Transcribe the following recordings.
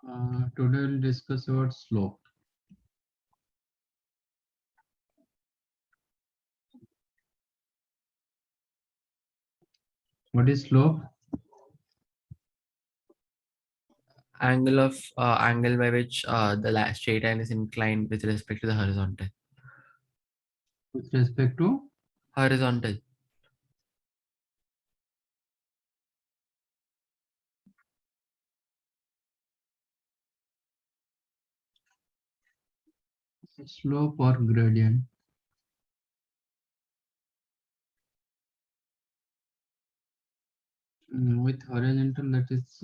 Today we'll discuss about slope. What is slope? Angle by which the straight line is inclined with respect to the horizontal. With respect to Horizontal. slope or gradient. With horizontal, that is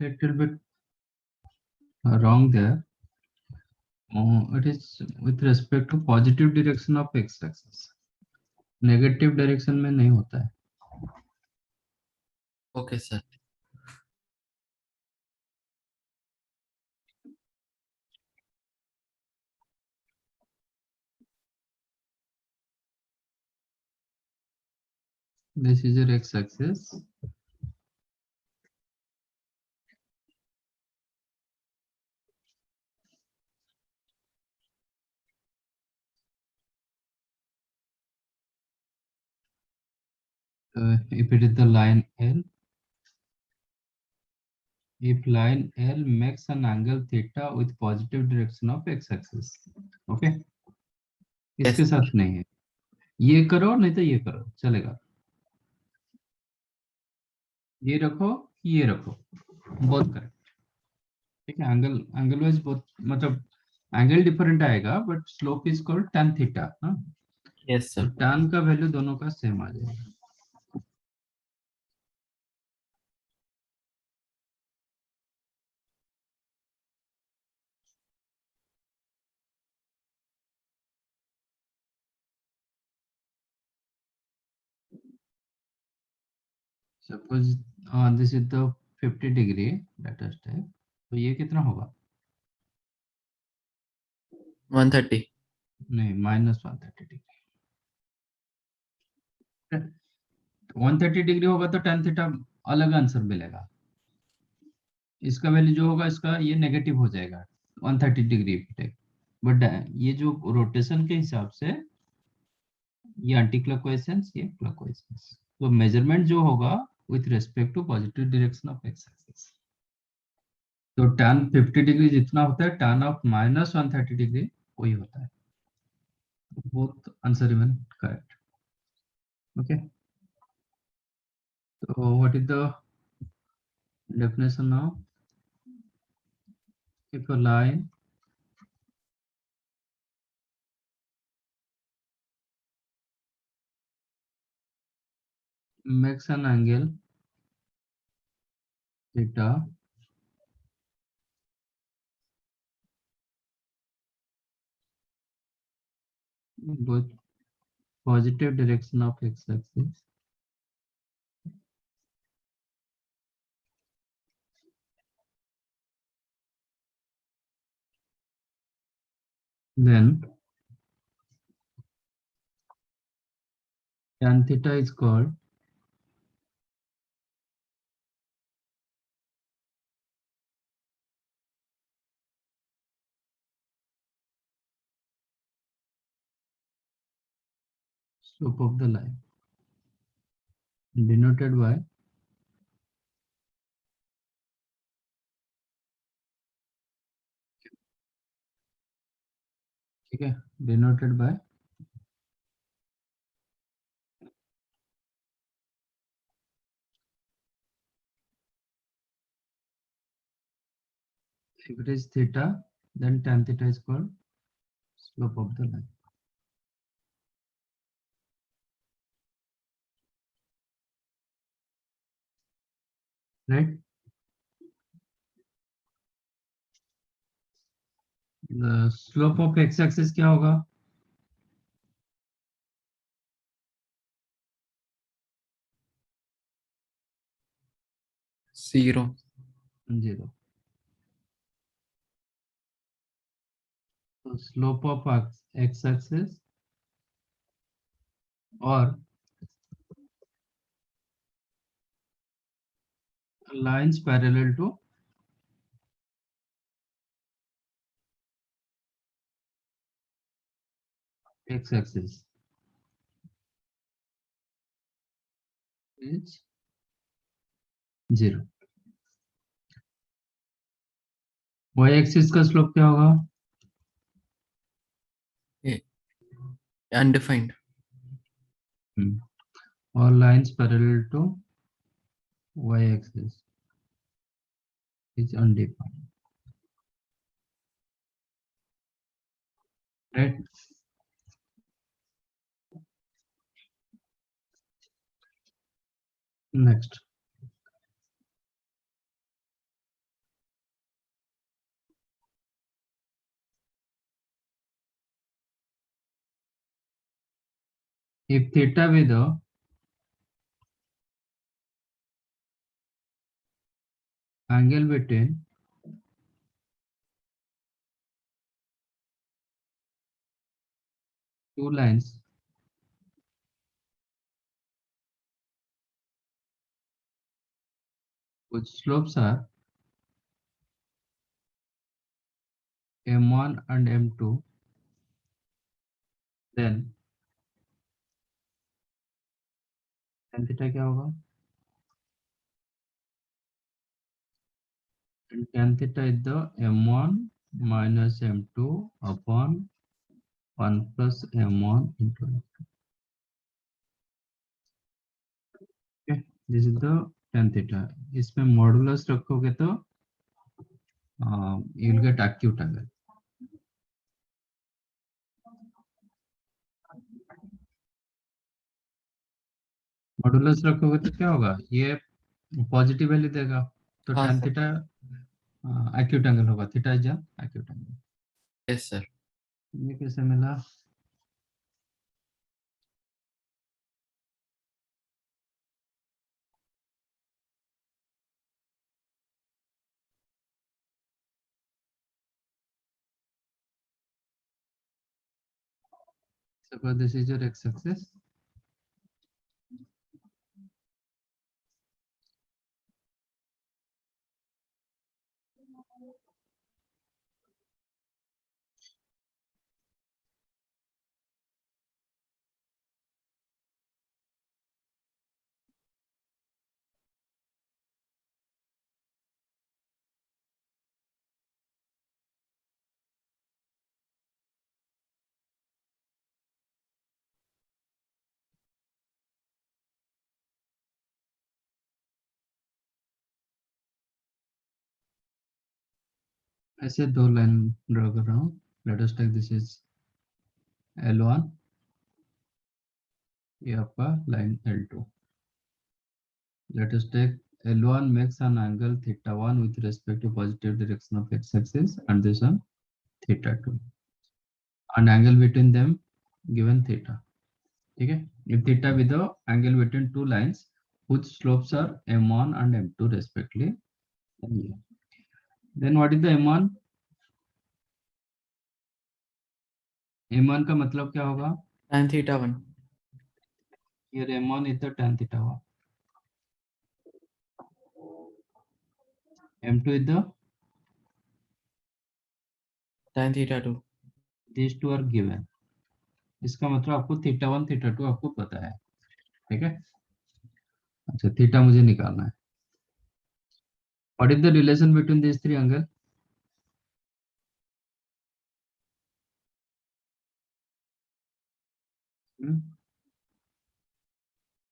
little bit wrong there. It is with respect to positive direction of x-axis. Negative direction में नहीं होता है. Okay, sir. This is your x-axis. If it is the line L, if line L makes an angle theta with positive direction of x-axis, okay? इसके Yes. साथ नहीं है. ये करो नहीं तो ये करो, चलेगा. ये रखो, ये रखो, बहुत करेक्ट. ठीक है. एंगल वाइज बहुत मतलब एंगल डिफरेंट आएगा but slope is called tan theta. Yes, तो sir. tan का वैल्यू दोनों का सेम आ जाएगा. Suppose this is the 50 degree latest है, तो ये कितना होगा? 130. नहीं, -130 डिग्री. 130 डिग्री होगा तो tan थीटा अलग आंसर मिलेगा. इसका वैल्यू जो होगा इसका ये नेगेटिव हो जाएगा 130 डिग्री पे. बट ये जो रोटेशन के हिसाब से ये एंटी क्लॉकवाइज, ये क्लॉकवाइज. तो मेजरमेंट जो होगा with respect to positive direction of x axis. तो tan 50 डिग्री जितना होता है tan ऑफ -130 डिग्री वही होता है. Both answer even correct. Okay. तो what is the definition now? If a line makes an angle theta with positive direction of x-axis, then tan theta is called slope of the line, denoted by ठीक है, denoted by if it is theta, then tan theta is called slope of the line. Right? The slope of x-axis क्या होगा? 0. 0. So slope of x-axis or lines parallel to x-axis is 0. y-axis का slope क्या होगा? Undefined. All lines parallel to y-axis is undefined. Right? Next. If theta be the angle between two lines whose slopes are m1 and m2, then tan theta क्या होगा? And tan theta is the m1 minus m2 upon 1 plus m1 into m2. Okay, this is the tan theta. इसमें modulus रखोगे तो you will get acute angle. Modulus रखोगे तो क्या होगा? ये पॉजिटिव वैल्यू देगा तो हाँ tan sir. theta acute angle होगा. Theta is the acute angle. Yes sir. ये कैसे मिला? Suppose this is your x-axis. ऐसे दो लाइन ड्रॉ कर रहा हूँ. Let us take this is L1. ये आपका line L2. Let us take L1 makes an angle theta 1 with respect to positive direction of x-axis and this one theta 2. And angle between them given theta. Okay. If theta be the angle between two lines whose slopes are m1 and m2 respectively. Then what is the m1? m1 का मतलब क्या होगा? Tan theta 1. Here m1 is the tan theta 1. m2 is the Tan theta 2. these two are given. इसका मतलब आपको theta 1 theta 2 आपको पता है. ठीक है. अच्छा थीटा मुझे निकालना है. What is the relation between these three angles?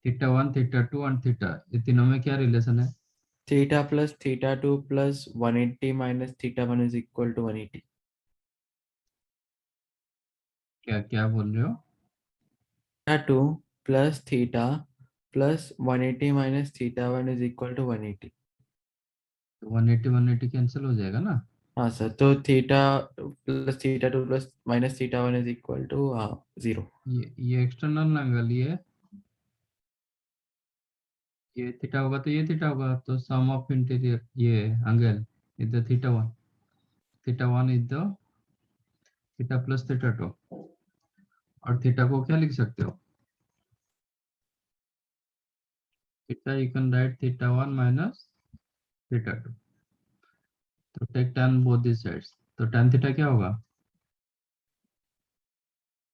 Theta 1 theta 2 and theta, ये तीनों में क्या रिलेशन है? Theta plus theta 2 plus 180 minus theta 1 is equal to 180. क्या क्या बोल रहे हो? Theta 2 plus theta plus 180 minus theta 1 is equal to 180. 180 cancel हो जाएगा ना. हाँ सर, तो theta plus theta 2 plus minus theta 1 is equal to 0. ये एक्सटर्नल एंगल, ये थीटा होगा तो ये थीटा होगा, तो सम ऑफ इंटीरियर ये angle is the theta 1. Theta 1 is the theta plus theta 2. और थीटा को क्या लिख सकते हो? Theta you can write theta 1 minus theta 2। तो take tan both this sides, तो tan थीटा क्या होगा,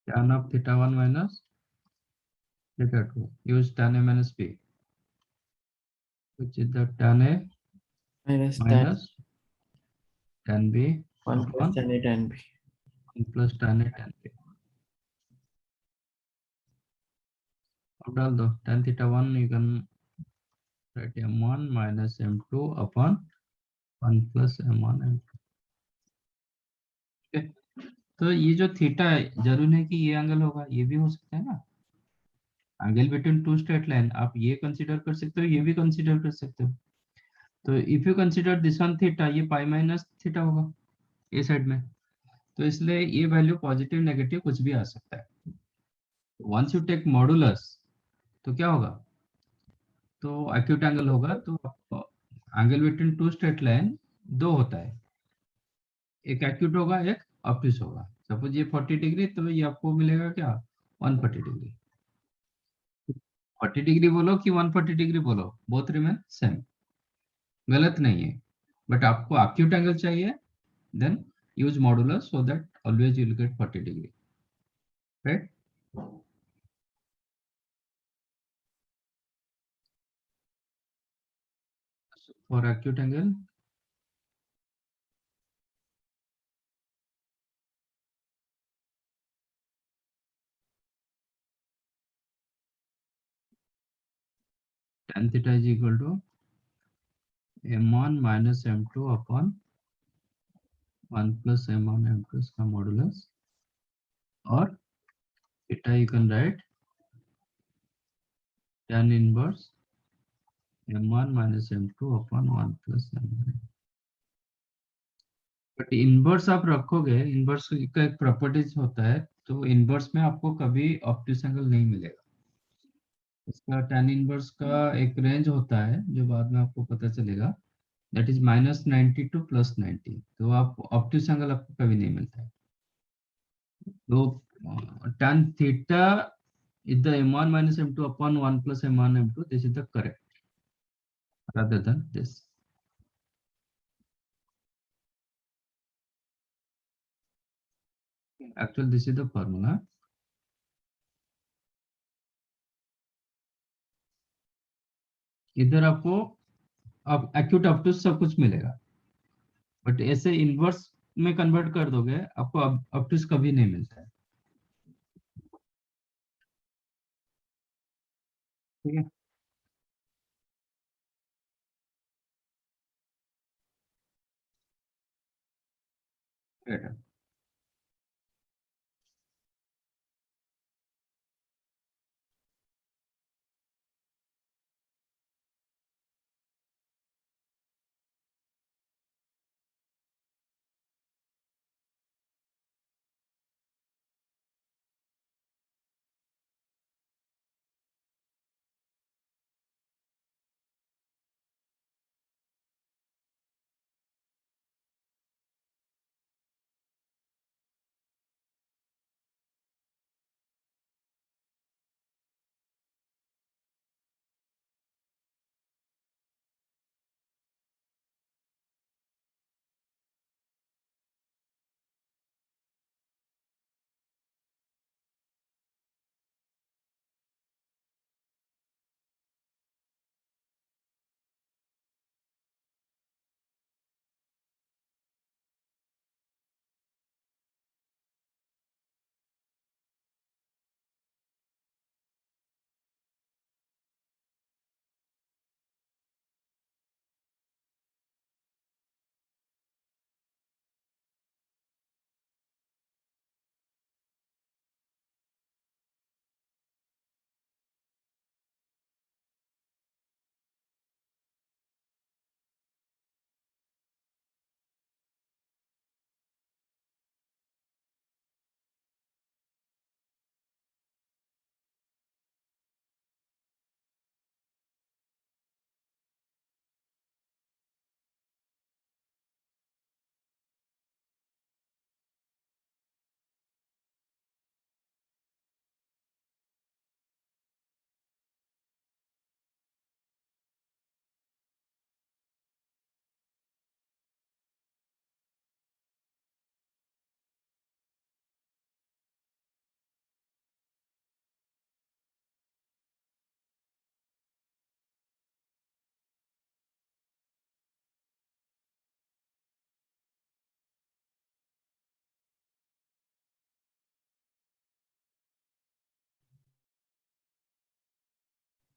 tan of theta 1 minus theta 2, use tan a minus b, which is the tan a minus tan minus tan b 1 plus upon tan a tan b. 1 plus tan a tan b। अब डाल दो tan theta 1, you can write m1 minus m2 upon 1 plus m1 m2। ठीक है, तो ये जो theta है जरूर नहीं कि ये एंगल होगा, ये भी हो सकता है ना, angle between two straight line, आप ये कंसीडर कर सकते हो, ये भी कंसीडर कर सकते हो। तो if you consider this one theta, ये पाई माइनस थीटा होगा ए साइड में, तो इसलिए ये वैल्यू पॉजिटिव नेगेटिव कुछ भी आ सकता है। वंस यू टेक मॉडुलस तो क्या होगा, तो एक्यूट एंगल होगा, तो angle between two straight line दो होता है, एक एक्यूट होगा एक ऑब्ट्यूस होगा। सपोज ये 40 डिग्री, तो ये आपको मिलेगा क्या, 140 डिग्री। 40 डिग्री बोलो कि 140 डिग्री बोलो, बोथ रिमेन सेम, गलत नहीं है। बट आपको एक्यूट एंगल चाहिए, then use modulus so that always you will get 40 degree, right. For acute angle, tan theta is equal to m1 minus m2 upon 1 plus m1 m2 का modulus, और theta you can write tan inverse m1 minus m2 upon 1 plus m1। But inverse आप रखोगे, inverse का एक properties होता है, तो inverse में आपको कभी ऑब्ट्यूस एंगल नहीं मिलेगा। इसका tan इनवर्स का एक रेंज होता है जो बाद में आपको पता चलेगा, दैट इज -90 टू +90, तो आप ऑब्ट्यूस एंगल आपको कभी नहीं मिलता है। तो tan theta is the m1 minus m2 upon 1 plus m1 m2, this is the correct rather than this। Actually this is the formula। इधर आपको अब एक्यूट ऑब्ट्यूस सब कुछ मिलेगा, बट ऐसे इनवर्स में कन्वर्ट कर दोगे आपको ऑब्ट्यूस कभी नहीं मिलता है। ठीक है।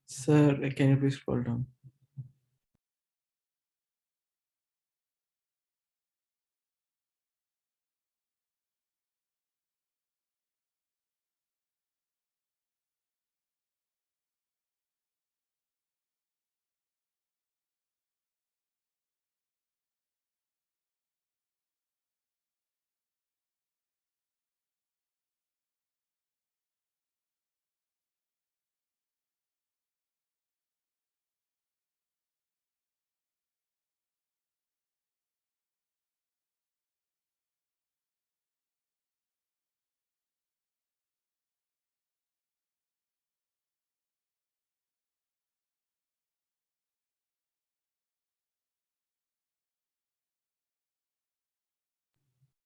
Sir, can you please scroll down?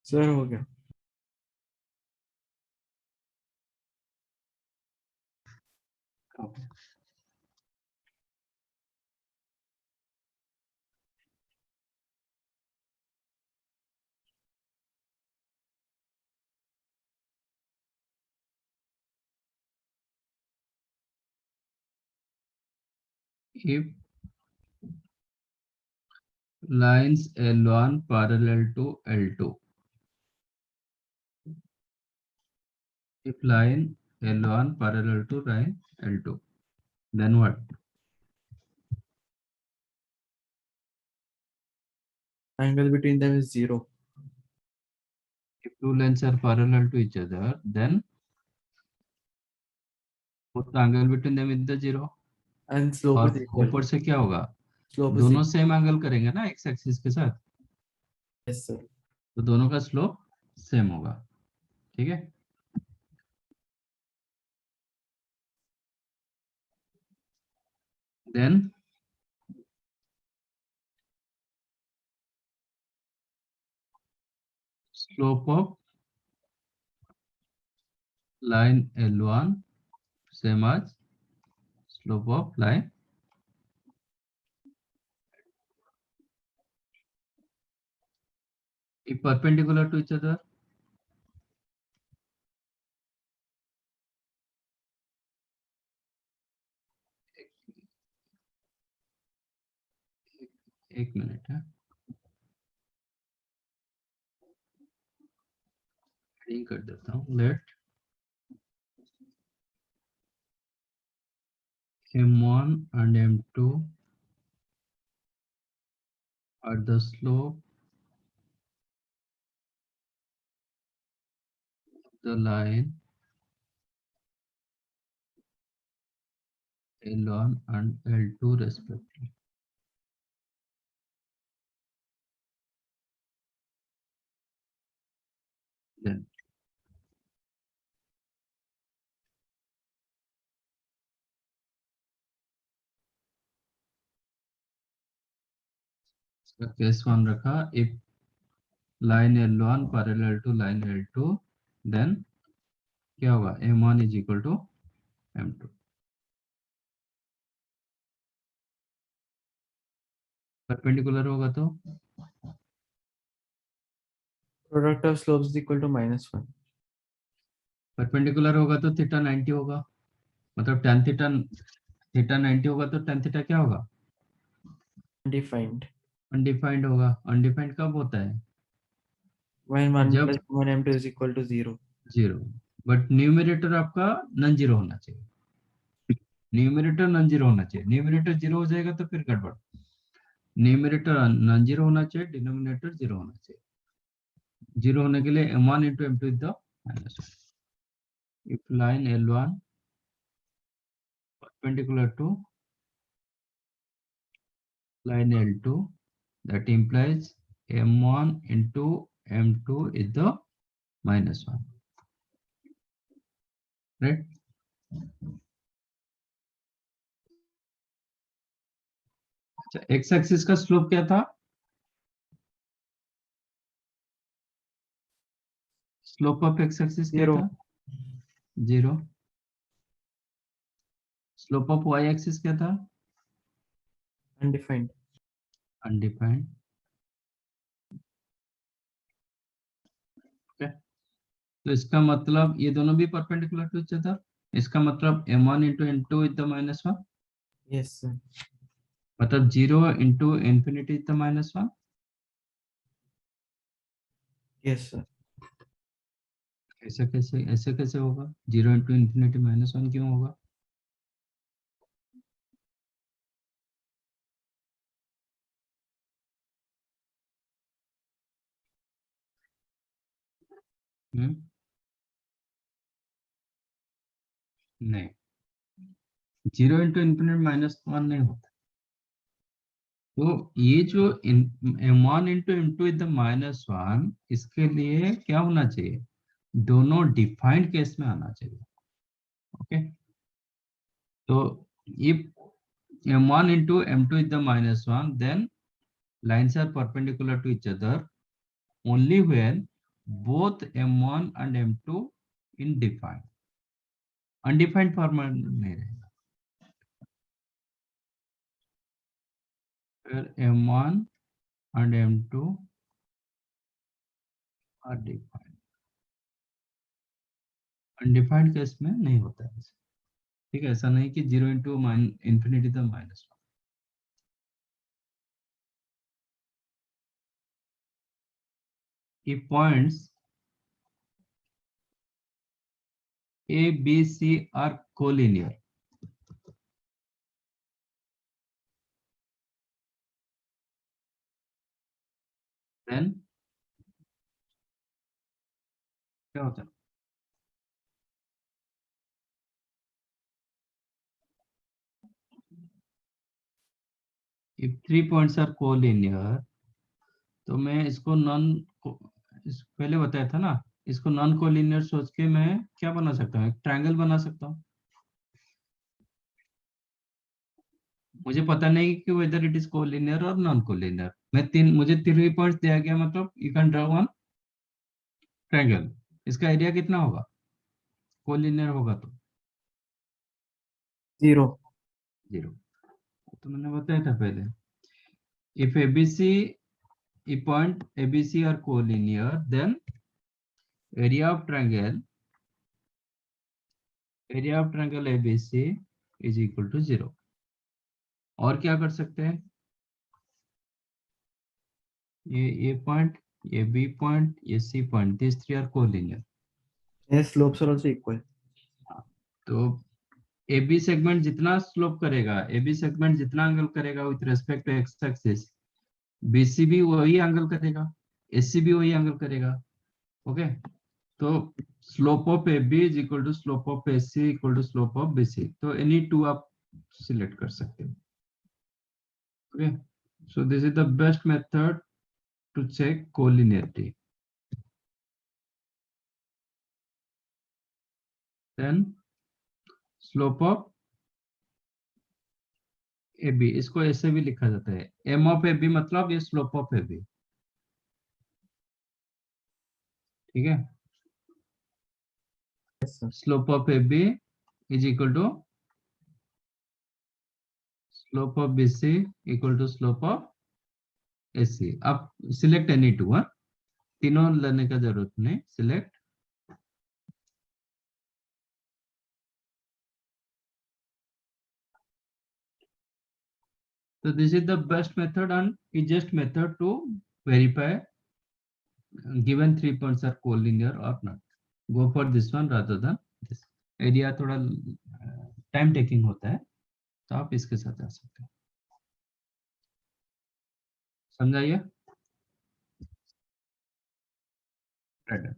Sir, हो गया. Okay. If lines L1 parallel to L2, if line L1 parallel to line L2, then what? Angle between them is 0. If two lines are parallel to each other, then both the angle between them is the 0. And slope और is equal. ऊपर से क्या होगा? Slope is दोनों equal. Same angle करेंगे ना x axis के साथ, Yes, sir. तो दोनों का स्लोप सेम होगा. ठीक है. Then slope of line L1 same as slope of line if perpendicular to each other. एक मिनट है, हेडिंग कर देता हूँ. Let M1 and M2 are the slope of the line L1 and L2 respectively. Then case 1 रखा. if line L1 parallel to line L2, then क्या होगा? M1 is equal to M2. Perpendicular होगा तो Product of slopes is equal to -1. Perpendicular होगा तो theta 90 होगा, मतलब tan theta 90 होगा तो tan थीटा क्या होगा? Undefined. अनडिफाइंड होगा. अनडिफाइंड कब होता है? When 1 जब plus 1 M2 is equal to 0. 0. But numerator आपका नॉन जीरो होना चाहिए. न्यूमरेटर नॉन जीरो होना चाहिए. न्यूमरेटर जीरो हो जाएगा तो फिर गड़बड़. न्यूमरेटर नॉन जीरो होना चाहिए, डिनोमिनेटर जीरो होना चाहिए. जीरो होने के लिए m1 into m2 is the -1. if line L1 perpendicular to line L2, that implies m1 into m2 is the -1, right? अच्छा, x एक्सिस का स्लोप क्या था? स्लोप ऑफ x एक्सिस क्या 0. था? 0. स्लोप ऑफ y एक्सिस क्या था? Undefined. Undefined. Okay, तो इसका मतलब ये दोनों भी परपेंडिकुलर टू ईच अदर. इसका मतलब m1 into m2 is the -1. Yes, sir. मतलब 0 into infinity is the -1. Yes, sir. ऐसे कैसे होगा? 0 into infinity -1 क्यों होगा? हम्म, नहीं, 0 into infinity -1 नहीं होता। तो ये जो m1 into m2 is the -1, इसके लिए क्या होना चाहिए? दोनों डिफाइंड केस में आना चाहिए। ओके, तो if m1 into m2 is the -1, then lines are perpendicular to each other only when both m1 and m2 in defined, undefined form में नहीं रहेगा। फिर m1 and m2 are defined, undefined case में नहीं होता है। ठीक है, ऐसा नहीं कि 0 into infinity the -1। if points A, B, C are collinear, then क्या होता है? if 3 points are collinear, तो मैं इसको पहले बताया था ना, इसको नॉन कोलिनियर सोच के मैं क्या बना सकता हूँ? एक ट्रायंगल बना सकता हूँ। मुझे पता नहीं कि वेदर इट इज कोलिनियर और नॉन कोलिनियर। मुझे 3 पॉइंट्स दिया गया, मतलब you can draw one triangle. इसका एरिया कितना होगा कोलिनियर होगा तो? 0. 0। तो मैंने बताया था पहले, if ABC, if point ABC are collinear, then area of triangle ABC is equal to 0। और क्या कर सकते हैं? ये A point, ये B point, ये C point, these three are collinear। Yes, slopes are also equal. तो AB सेगमेंट जितना स्लोप करेगा, AB सेगमेंट जितना एंगल करेगा with respect to x axis, BC भी वही एंगल करेगा, AC भी वही एंगल करेगा। ओके, तो slope of AB is equal to slope of AC equal to slope of BC। तो एनी टू आप सिलेक्ट कर सकते हो। Okay, so this is the best method to check collinearity. Then slope of AB, इसको ऐसे भी लिखा जाता है, M ऑफ AB, मतलब ये स्लोप ऑफ AB। ठीक है, Yes, sir. Slope of AB is equal to slope of BC equal to slope of AC। आप सिलेक्ट एनी टू, हाँ, तीनों लेने का जरूरत नहीं, select. So this is the best method and easiest method to verify given 3 points are collinear or not। Go for this one rather than this। Area थोड़ा time taking होता है, तो आप इसके साथ जा सकते हैं। समझाइए? Right।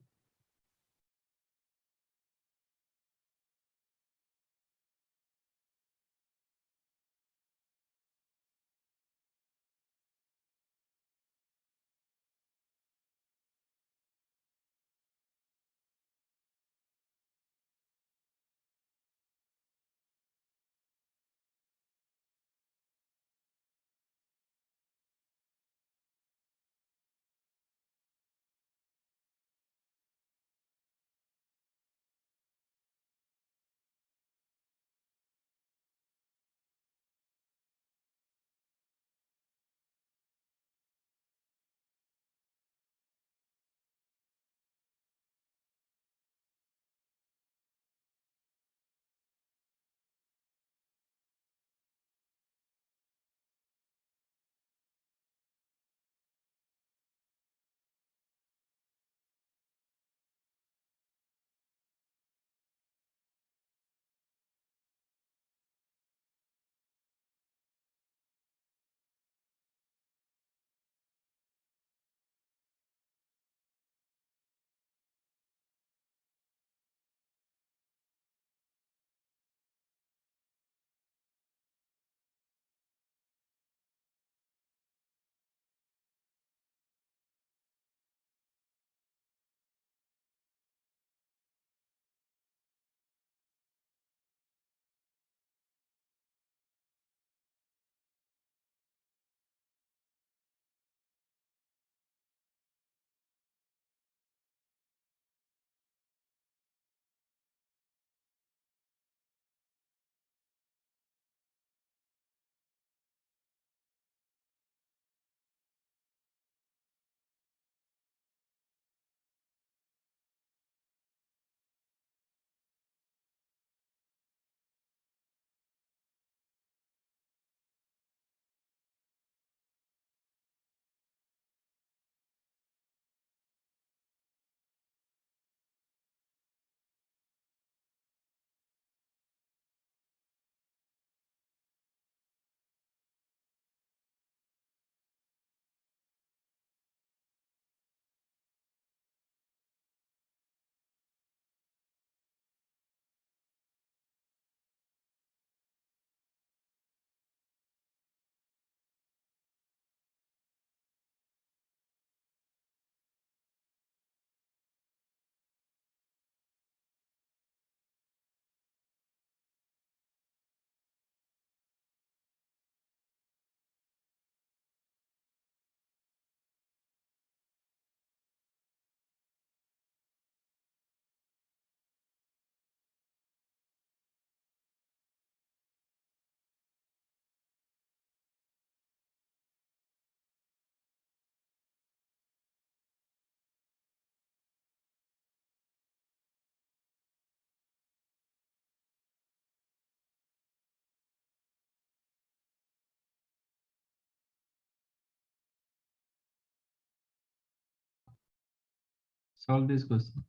Solve this question.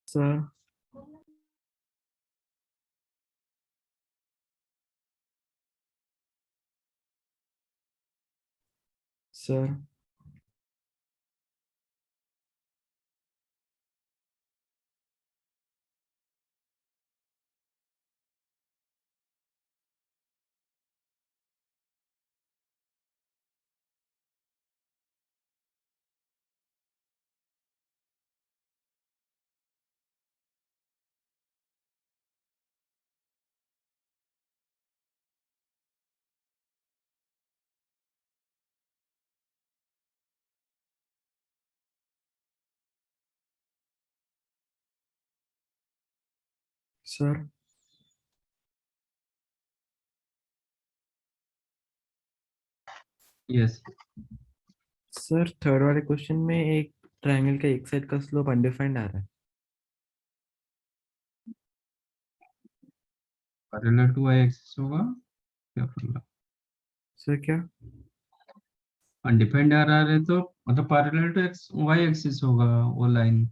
Sir. Sir. Sir. Yes sir third वाले क्वेश्चन में एक ट्रायंगल का एक साइड का स्लोप अनडिफाइंड आ रहा है. पैरेलल टू वाई एक्सिस होगा क्या फॉर्मूला सर क्या? अनडिफाइंड आ रहा है तो मतलब parallel to x y axis होगा वो लाइन.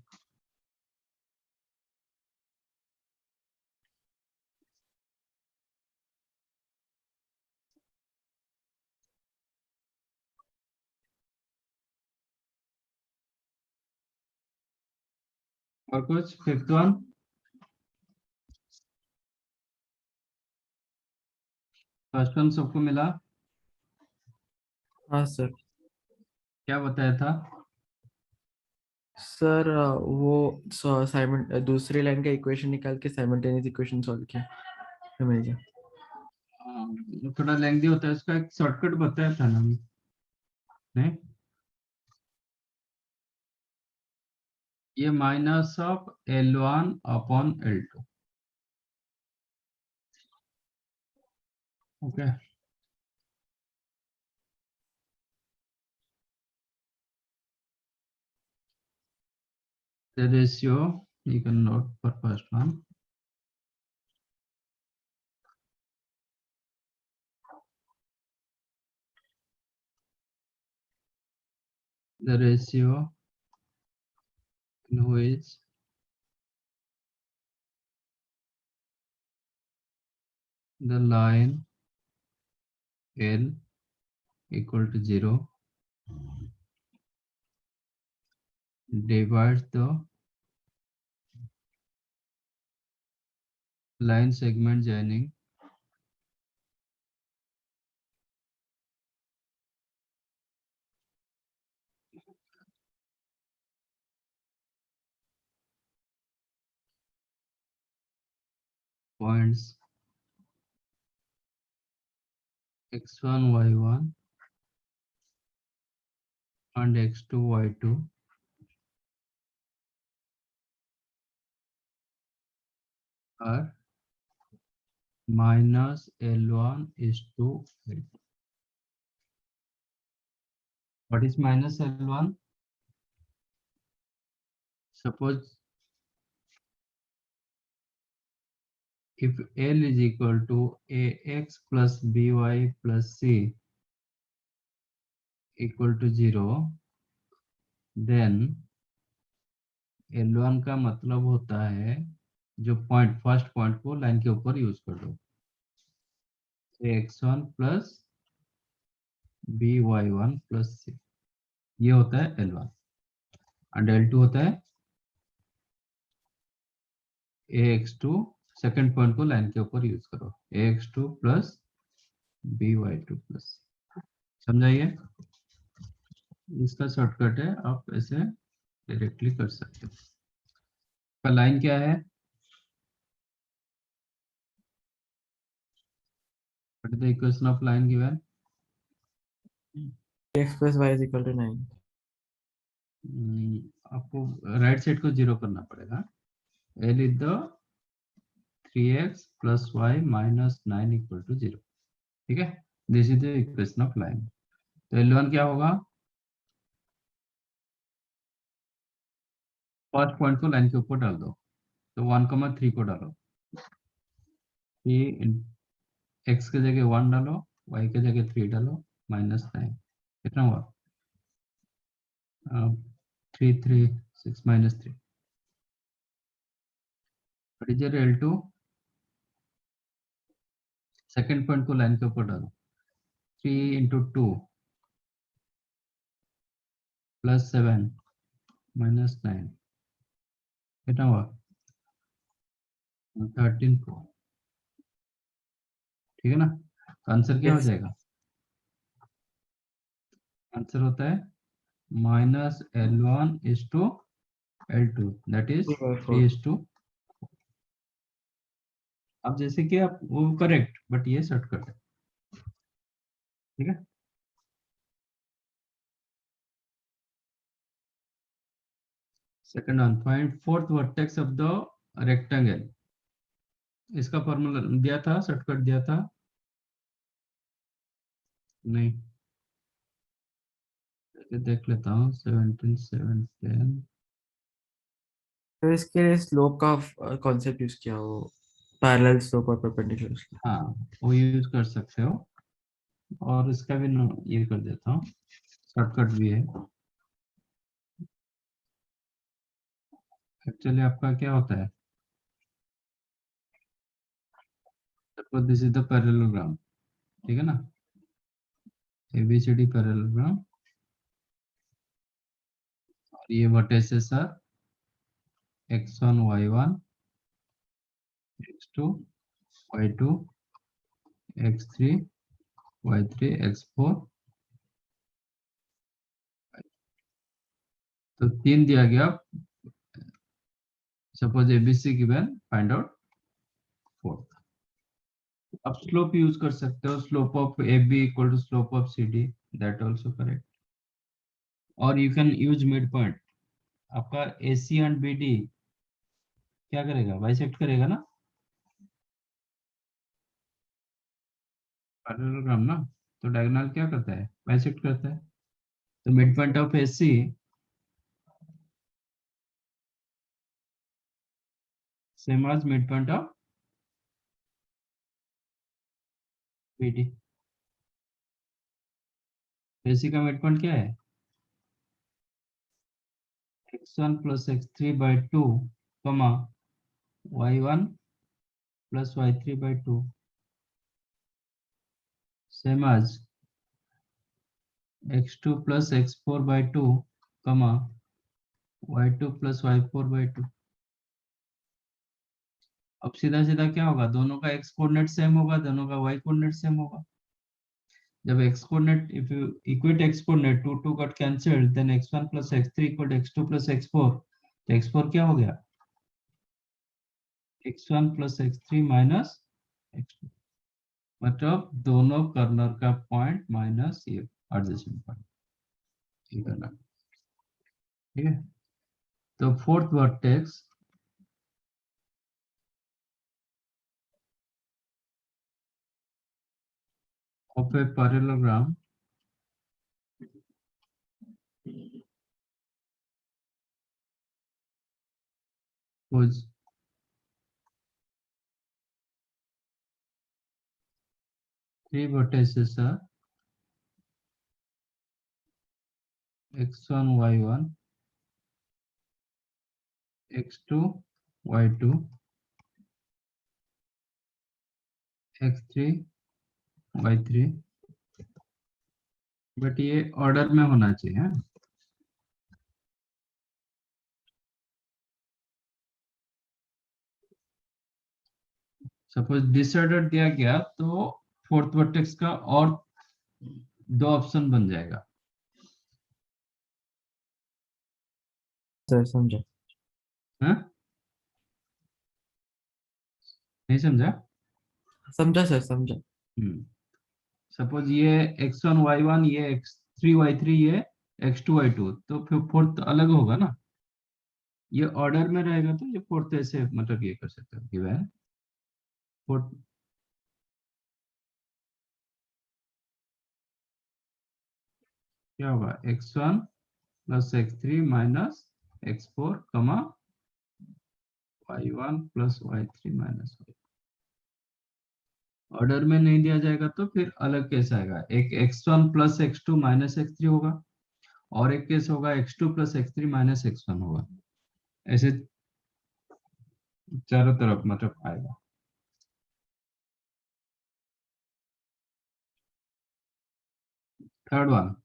और कुछ फिफ्थ वन फर्स्ट वन सबको मिला. हाँ सर. क्या बताया था? सर वो साइमन दूसरी लाइन का इक्वेशन निकाल के साइमल्टेनियस इक्वेशन सॉल्व किया हमेशा. थोड़ा लेंथी होता है उसका एक शॉर्टकट बताया था ना नहीं. ये minus of L1 upon L2. Okay. The ratio you can note for first one. The ratio in which the line L equal to 0 divides the line segment joining points x1 y1 and x2 y2 are minus L1 is to L2. What is minus L1? Suppose if L is equal to ax plus by plus c equal to 0, then L1 का मतलब होता है जो point first point को line के ऊपर use कर दो. x1 plus by1 plus c ये होता है L1 एंड L2 होता है ax2 सेकंड पॉइंट को लाइन के ऊपर यूज करो ax2 प्लस by2 प्लस. समझाइए. इसका शॉर्टकट है आप ऐसे डायरेक्टली कर सकते हो. का लाइन क्या है? What is the equation of line given? x plus y is equal to 9. आपको राइट साइड को जीरो करना पड़ेगा. L is the 3x plus y minus 9 equal to 0. ठीक है. This is the equation of line. तो L1 क्या होगा? First point को लाइन के ऊपर डाल दो. तो 1,3 को डालो. ये x के जगह 1 डालो, y के जगह 3 डालो, -9 कितना हुआ? 3 3 6 -3 what is your L2? Second point को लाइन के ऊपर डालो, 3 into 2 plus 7 minus 9 कितना हुआ? 13 को, ठीक है ना? तो आंसर क्या हो Yes. जाएगा? आंसर होता है minus L1 is to L2, that is 3 is to। अब जैसे कि आप वो करेक्ट, बट ये शॉर्टकट है, ठीक है? Second one, find fourth vertex of the rectangle. इसका फॉर्मूला दिया था, शॉर्टकट दिया था? नहीं, देख लेता हूँ। 17 7 10। तो इसके लिए स्लोप का कॉन्सेप्ट यूज किया, वो पैरेलल स्लोप और परपेंडिकुलर। हाँ, वो यूज कर सकते हो, और इसका भी ये कर देता हूँ, शॉर्टकट भी है। एक्चुअली आपका क्या होता है, suppose this is the parallelogram, ठीक है ना? ABCD पैरेललोग्राम, और ये vertices are x1 y1 x2 y2 x3 y3 x4। तो 3 दिया गया, suppose ABC given, find out fourth. अब स्लोप यूज कर सकते हो, slope of AB equal to slope of CD, that also correct. और you can use mid point. आपका AC and BD क्या करेगा? बाइसेक्ट करेगा ना, पैरेललोग्राम ना, तो डायगोनल क्या करता है? बाइसेक्ट करता है। तो mid point of AC same as mid point of BD। AC का मिड पॉइंट क्या है? x1 plus x3 by 2, comma y1 plus y3 by 2, same as x2 plus x4 by 2, comma y2 plus y4 by 2। अब सीधा सीधा क्या होगा? दोनों का x कोऑर्डिनेट सेम होगा, दोनों का y कोऑर्डिनेट सेम होगा। जब x coordinate, if you equate x coordinate, 2 2 got cancelled, then x1 plus x3 equal to x2 plus x4। तो x4 क्या हो गया? x1 plus x3 minus x2। मतलब दोनों कर्नर का पॉइंट माइनस ये एडजेसेंट पॉइंट, ठीक है ना? ठीक है, तो fourth vertex of a parallelogram whose three vertices are x1 y1 x2 y2 x3 y3, but ये ऑर्डर में होना चाहिए। सपोज डिसऑर्डर दिया गया तो फोर्थ वर्टेक्स का और दो ऑप्शन बन जाएगा। सर समझा। हाँ, नहीं समझा? समझा सर, समझा। सपोज ये x1 y1, ये x3 y3, ये x2 y2, तो फिर फोर्थ अलग होगा ना। ये ऑर्डर में रहेगा तो ये फोर्थ ऐसे मतलब ये कर सकते हो गिवन फोर्थ। क्या होगा? x1 plus x3 minus x4 कमा y1 plus y3 minus y। Order में नहीं दिया जाएगा तो फिर अलग केस आएगा, एक x1 plus x2 minus x3 होगा, और एक केस होगा x2 plus x3 minus x1 होगा। ऐसे चारों तरफ मतलब आएगा। थर्ड वन,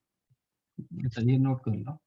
चलिए नोट कर लो।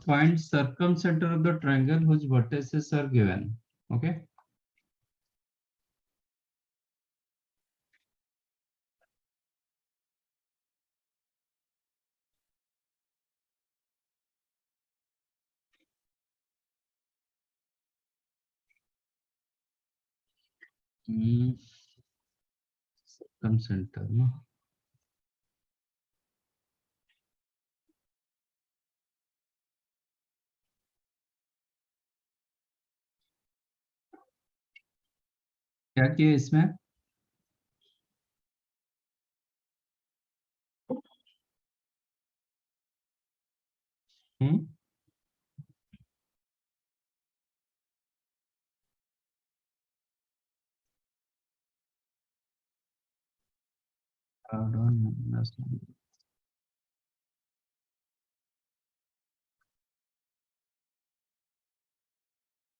Find circumcenter of the triangle whose vertices are given. Okay. Circumcenter ना, क्या किया इसमें?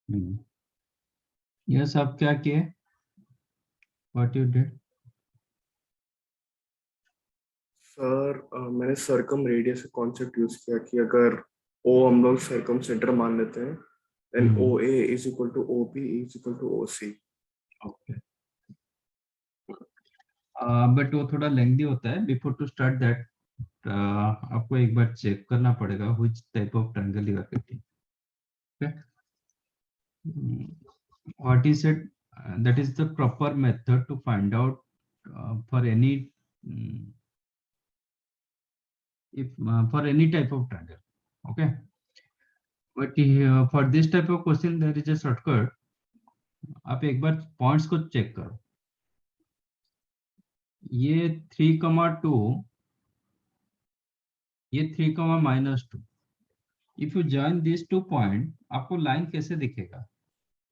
हम्म, ये सब क्या किए? What you did? सर मैंने सरकम रेडियस कॉन्सेप्ट यूज किया कि अगर ओ हम लोग सरकम सेंटर मान लेते हैं then O A is equal to O B is equal to O C. Okay, but वो थोड़ा लेंथी होता है। बिफोर टू स्टार्ट दैट आपको एक बार चेक करना पड़ेगा which type of triangle you are getting. Okay, what is it? That is the proper method to find out for any if for any type of triangle. Okay, but for this type of question there is a shortcut. आप एक बार points को check करो। ये 3,2, ये 3,-2। If you join this two point, आपको line कैसे दिखेगा?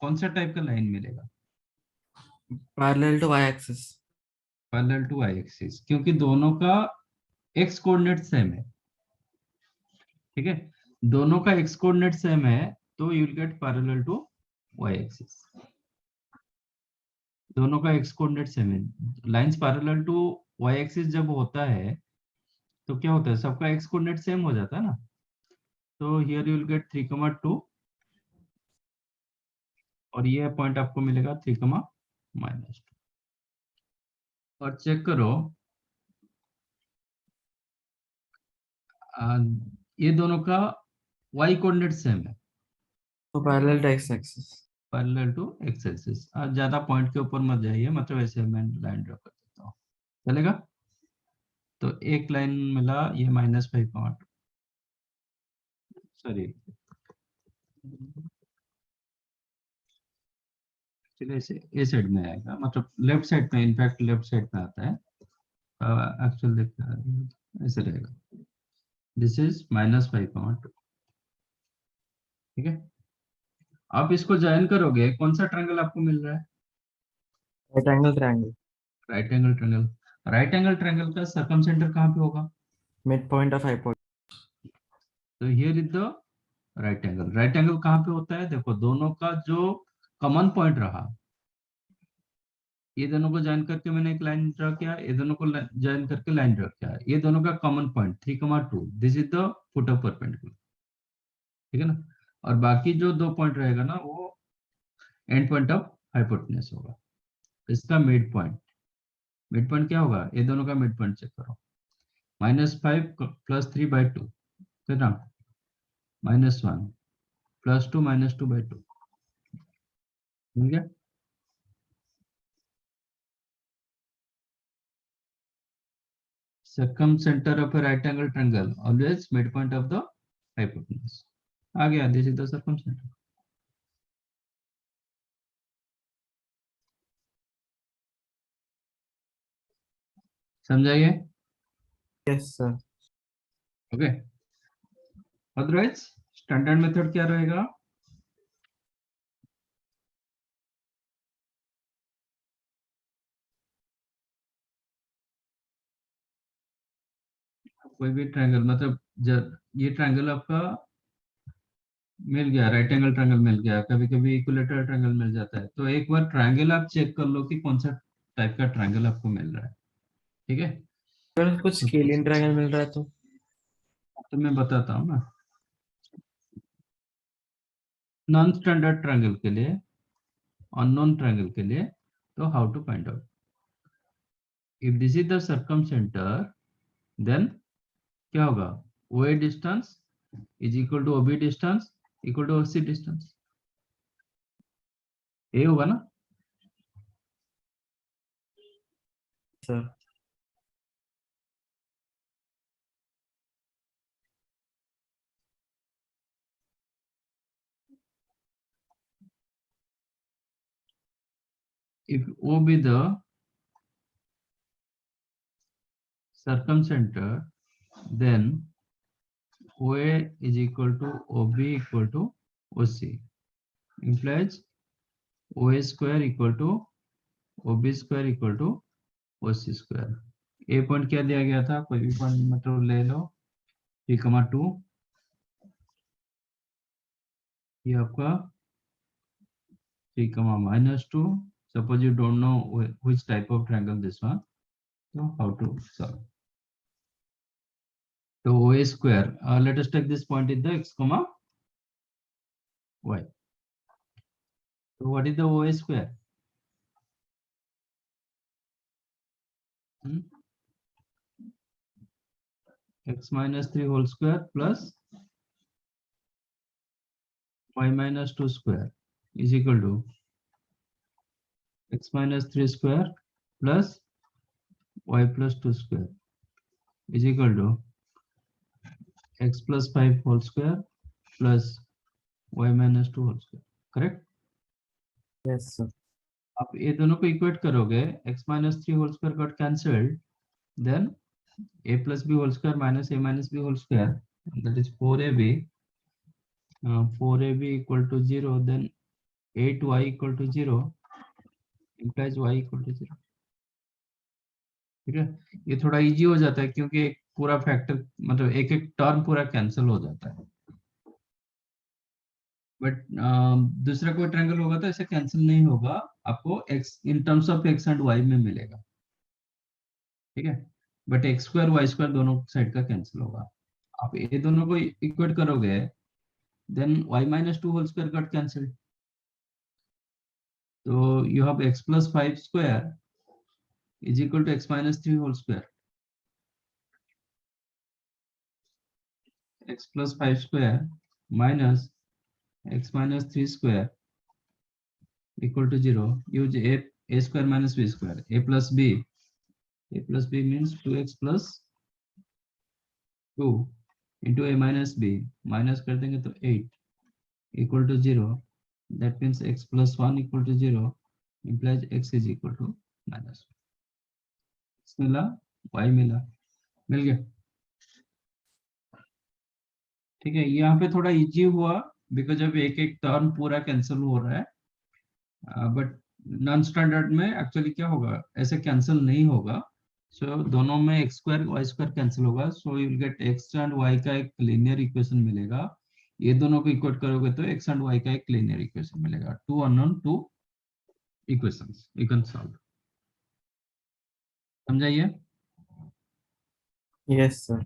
कौन सा टाइप का लाइन मिलेगा? Parallel to y-axis. Parallel to y axis, क्योंकि दोनों का एक्स कोऑर्डिनेट सेम है। ठीक है, दोनों का एक्स कोऑर्डिनेट सेम है तो you will get parallel to y axis. दोनों का एक्स कोऑर्डिनेट सेम है, lines parallel to y axis जब होता है तो क्या होता है, सबका एक्स कोऑर्डिनेट सेम हो जाता है ना। तो हियर यू विल गेट 3,2 और ये पॉइंट आपको मिलेगा 3,-2। और चेक करो, आ, ये दोनों का वाई कोऑर्डिनेट सेम है, So parallel to x-axis. Parallel to x axis. ज्यादा पॉइंट के ऊपर मत जाइए, मतलब ऐसे मैं लाइन ड्रॉ कर देता हूँ, चलेगा? तो एक लाइन मिला, ये -5, सॉरी इसलिए इसे ए साइड में आएगा, मतलब लेफ्ट साइड में, इनफैक्ट लेफ्ट साइड में आता है। एक्चुअल देखना ऐसे रहेगा, दिस इज -5,2। ठीक है, आप इसको ज्वाइन करोगे, कौन सा ट्रायंगल आपको मिल रहा है? Right angle triangle, right angle triangle. Right angle triangle का सर्कम सेंटर कहाँ पे होगा? Mid point of hypotenuse. तो here is the right angle. Right angle कहाँ पे होता है? देखो, दोनों का जो कॉमन पॉइंट रहा, ये दोनों को ज्वाइन करके मैंने एक लाइन ड्रा किया, ये दोनों को ज्वाइन करके लाइन ड्रा किया, ये दोनों का common point 3,2, this is the foot of perpendicular. ठीक है ना? और बाकी जो 2 पॉइंट रहेगा ना, वो एंड पॉइंट ऑफ हाइपोटेन्यूज होगा। इसका मिड पॉइंट, मिड पॉइंट क्या होगा? ये दोनों का मिड पॉइंट चेक करो, -5 + 3/2, कितना? -1 + 2 -2/2, मिल गया? Circumcenter of a right angle triangle always midpoint of the hypotenuse. आ गया, this is the circumcenter. समझाइए? Yes sir. Okay, otherwise standard method क्या रहेगा? कोई भी ट्रायंगल, मतलब ये ट्रायंगल आपका मिल गया, राइट एंगल ट्रायंगल मिल गया, कभी कभी इक्विलेटरल ट्रायंगल मिल जाता है, तो एक बार ट्रायंगल आप चेक कर लो कि कौन सा टाइप का ट्रायंगल आपको मिल रहा है। ठीक है, अगर कुछ स्केलियन ट्रायंगल मिल रहा है तो मैं बताता हूँ ना। नॉन स्टैंडर्ड ट्रायंगल के लिए, अननोन ट्रायंगल के लिए, तो how to find out? If this is the circumcenter, then क्या होगा? OA distance is equal to OB distance equal to OC distance, ये होगा ना? Sir. If O be the circumcenter, then OA is equal to OB equal to OC, implies OA square equal to OB square equal to OC square. A point क्या दिया गया था? कोई भी point मतलब ले लो, 3,2, ये आपका 3, -2. Suppose you don't know which type of triangle this one, so how to solve? So OA square, let us take this point in the x, y. So what is the OA square? X -3 whole square plus y -2 square is equal to x -3 square plus y + 2 square is equal to x +5 whole square plus y -2 whole square. Correct? Yes sir. आप ये दोनों को equate करोगे, x -3 whole square got cancelled, then a + b whole square minus a minus b whole square, that is 4ab, 4ab equal to 0, then 8y equal to 0, implies y equal to 0. ठीक है, ये थोड़ा easy हो जाता है क्योंकि एक पूरा फैक्टर, मतलब एक एक टर्म पूरा कैंसिल हो जाता है, बट दूसरा कोई ट्रायंगल होगा तो ऐसे कैंसिल नहीं होगा, आपको x in terms of x and y में मिलेगा। ठीक है, बट x² y² दोनों साइड का कैंसिल होगा। आप ये दोनों को इक्वेट करोगे, then y -2 whole square got cancelled, so you have x +5 square is equal to x -3 whole square, x +5 square minus x -3 square equal to 0. Use a square minus b square, a plus b means 2x plus 2 into a minus b, minus कर देंगे तो 8 equal to 0, that means x +1 equal to 0, implies x is equal to minus मिला y मिला, मिल गया। ठीक है, यहाँ पे थोड़ा इजी हुआ बिकॉज अब एक एक टर्म पूरा कैंसिल हो रहा है, बट नॉन स्टैंडर्ड में एक्चुअली क्या होगा, ऐसे कैंसिल नहीं होगा। सो दोनों में x square y square cancel होगा, so you will get x and y का एक लीनियर इक्वेशन मिलेगा। ये दोनों को इक्वेट करोगे तो एक्स एंड वाई का एक लीनियर इक्वेशन मिलेगा, two unknown two equations you can solve. समझाइए। Yes, sir.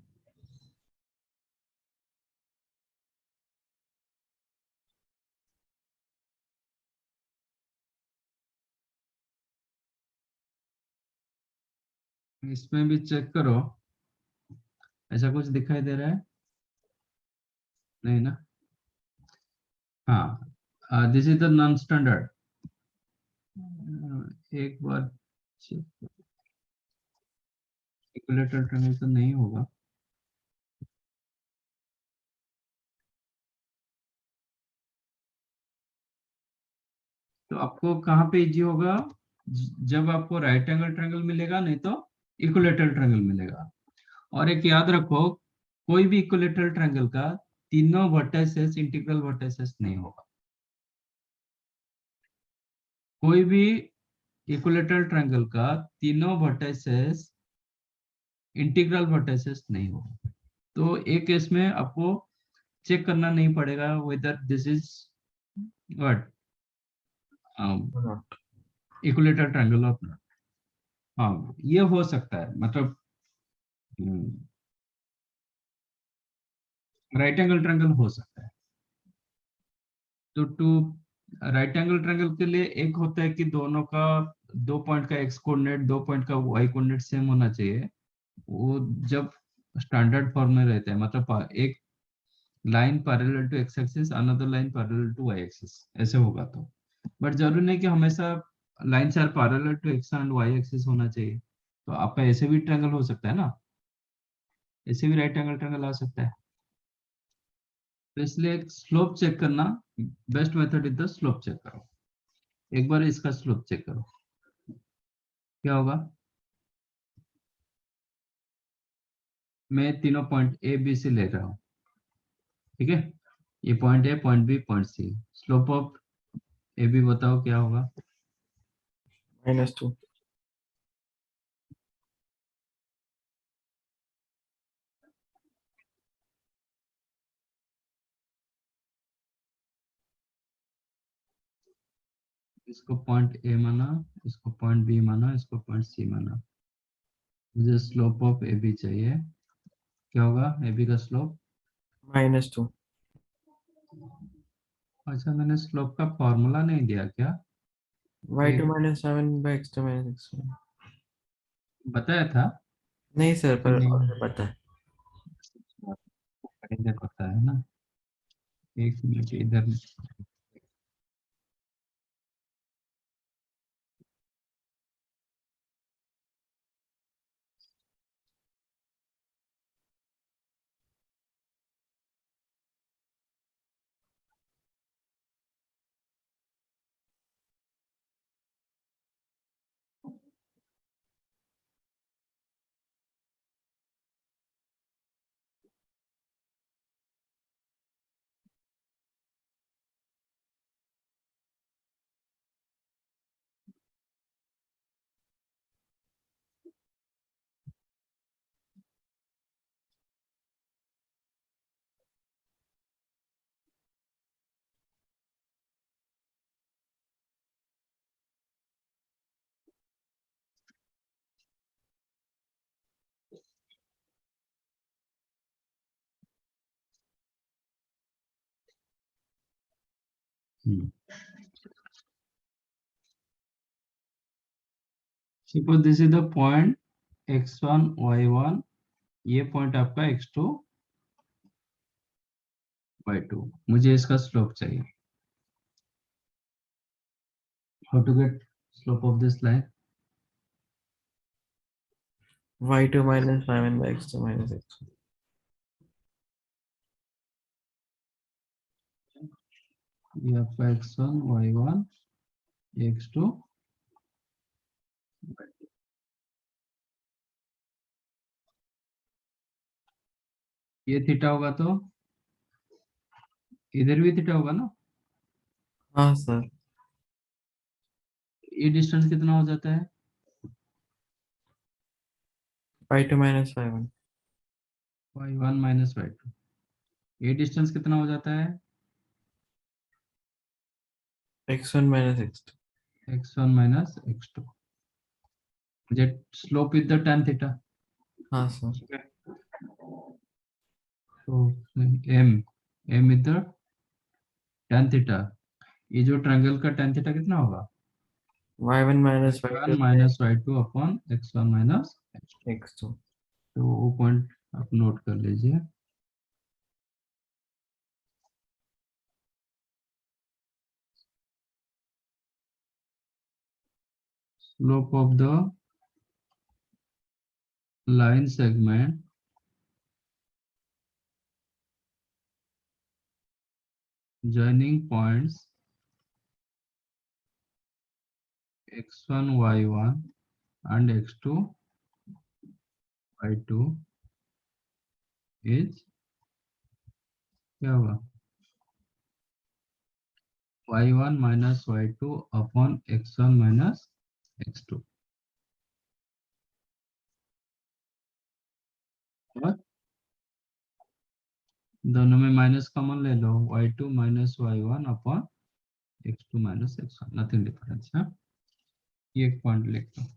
इसमें भी चेक करो, ऐसा कुछ दिखाई दे रहा है? नहीं ना? हाँ, this is the non standard. एक बार कैलकुलेटर ट्रायंगल तो नहीं होगा। तो आपको कहाँ पे इजी होगा, जब आपको राइट एंगल ट्रायंगल मिलेगा, नहीं तो इक्विलेटरल ट्रायंगल मिलेगा। और एक याद रखो, कोई भी इक्विलेटरल ट्रायंगल का तीनों वर्टिसेस इंटीग्रल वर्टिसेस नहीं होगा। कोई भी इक्विलेटरल ट्रायंगल का तीनों वर्टिसेस इंटीग्रल वर्टिसेस नहीं होगा। तो एक केस में आपको चेक करना नहीं पड़ेगा whether this is what Not. Equilateral triangle और नॉट। हाँ, ये हो सकता है, मतलब राइट एंगल ट्रायंगल हो सकता है। तो टू राइट एंगल ट्रायंगल के लिए एक होता है कि दोनों का 2 पॉइंट का एक्स कोऑर्डिनेट 2 पॉइंट का वाई कोऑर्डिनेट सेम होना चाहिए। वो जब स्टैंडर्ड फॉर्म में रहते हैं, मतलब एक line parallel to x axis, another line parallel to y axis, ऐसे होगा तो। बट जरूरी नहीं कि हमेशा lines are parallel to x and y axis होना चाहिए। तो आपका ऐसे भी ट्रायंगल हो सकता है ना, ऐसे भी राइट एंगल ट्रायंगल आ सकता है। तो इसलिए स्लोप चेक करना best method is the slope check करो। एक बार इसका स्लोप चेक करो, क्या होगा। मैं तीनों पॉइंट ए बी सी ले रहा हूँ, ठीक है। ये point A, point B, point C. Slope of A B बताओ क्या होगा। -2. इसको पॉइंट ए माना, इसको पॉइंट बी माना, इसको पॉइंट सी माना। मुझे स्लोप ऑफ ए बी चाहिए, क्या होगा ए बी का स्लोप। -2. अच्छा, मैंने स्लोप का फॉर्मूला नहीं दिया क्या? y2 एक minus 7 by x2 minus x1. बताया था नहीं सर, कि पर नहीं? और पता है। इधर पता है ना, एक मिनट इधर। Suppose this is the point x1 y1, ये पॉइंट आपका x2 y2। मुझे इसका स्लोप चाहिए। How to get slope of this line. y2 minus 7 by x2 minus x1. ये आपका x1 y1 x2 ये थीटा होगा तो इधर भी थीटा होगा ना। हाँ सर, ये डिस्टेंस कितना हो जाता है? y2 minus y1 y1 minus y2। ये डिस्टेंस कितना हो जाता है? x1 minus x2। x1 minus x2। Jet slope with the tan theta. हाँ सर, तो m m with the tan theta. ये जो ट्रायंगल का tan थीटा कितना होगा? y1 minus x1 y2 minus y2 upon x1 minus x2। x2। तो वो point आप नोट कर लीजिए। Slope of the line segment joining points x1 y1 and x2 y2 is क्या होगा? y1 minus y2 upon x1 minus x2। और दोनों में माइनस कॉमन ले लो, y2 minus y1 upon x2 minus x1, nothing difference है। ये एक point लिख दो।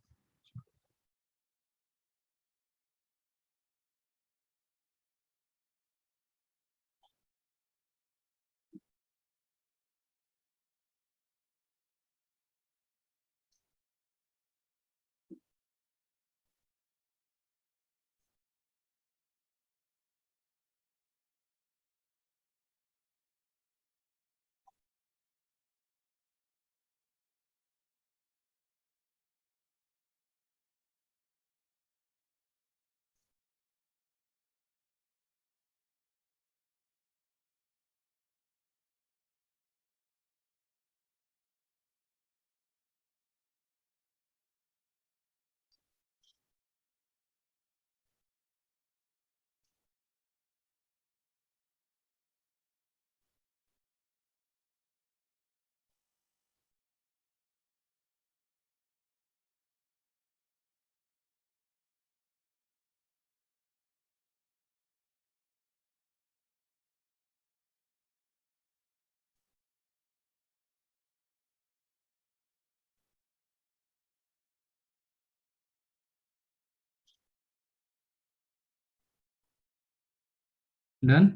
डन।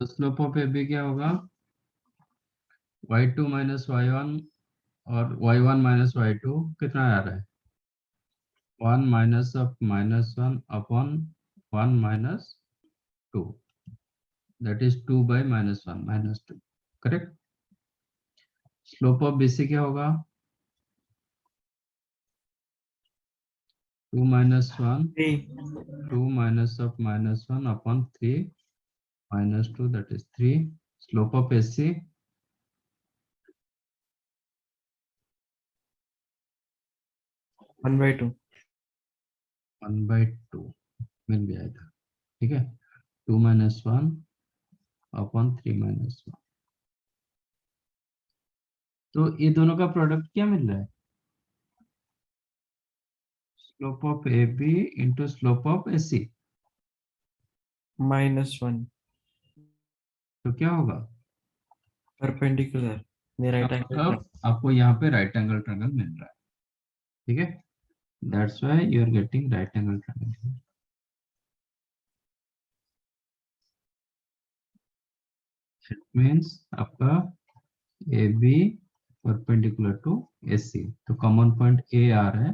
तो स्लोप ऑफ AB क्या होगा? y2 माइनस y1 और y1 माइनस y2 कितना आ रहा है? 1 minus of minus 1 upon 1 minus 2, that is 2 by minus 1 minus 2, correct. Slope of BC क्या होगा? 2 minus 1, 3 2 minus of minus 1 upon 3 minus 2, that is 3। Slope of SC 1/2। 1/2 मिल गया था, ठीक है। 2 minus 1 अपॉन 3 minus 1। तो ये दोनों का प्रोडक्ट क्या मिल रहा है? Slope of AB into slope of SC। -1 तो क्या होगा? परपेंडिकुलर ने राइट एंगल अब आपको यहाँ पे राइट एंगल ट्रायंगल मिल रहा है, ठीक है। That's why you are getting right angle triangle. It means आपका AB परपेंडिकुलर टू SC। तो कॉमन पॉइंट A आ रहा है,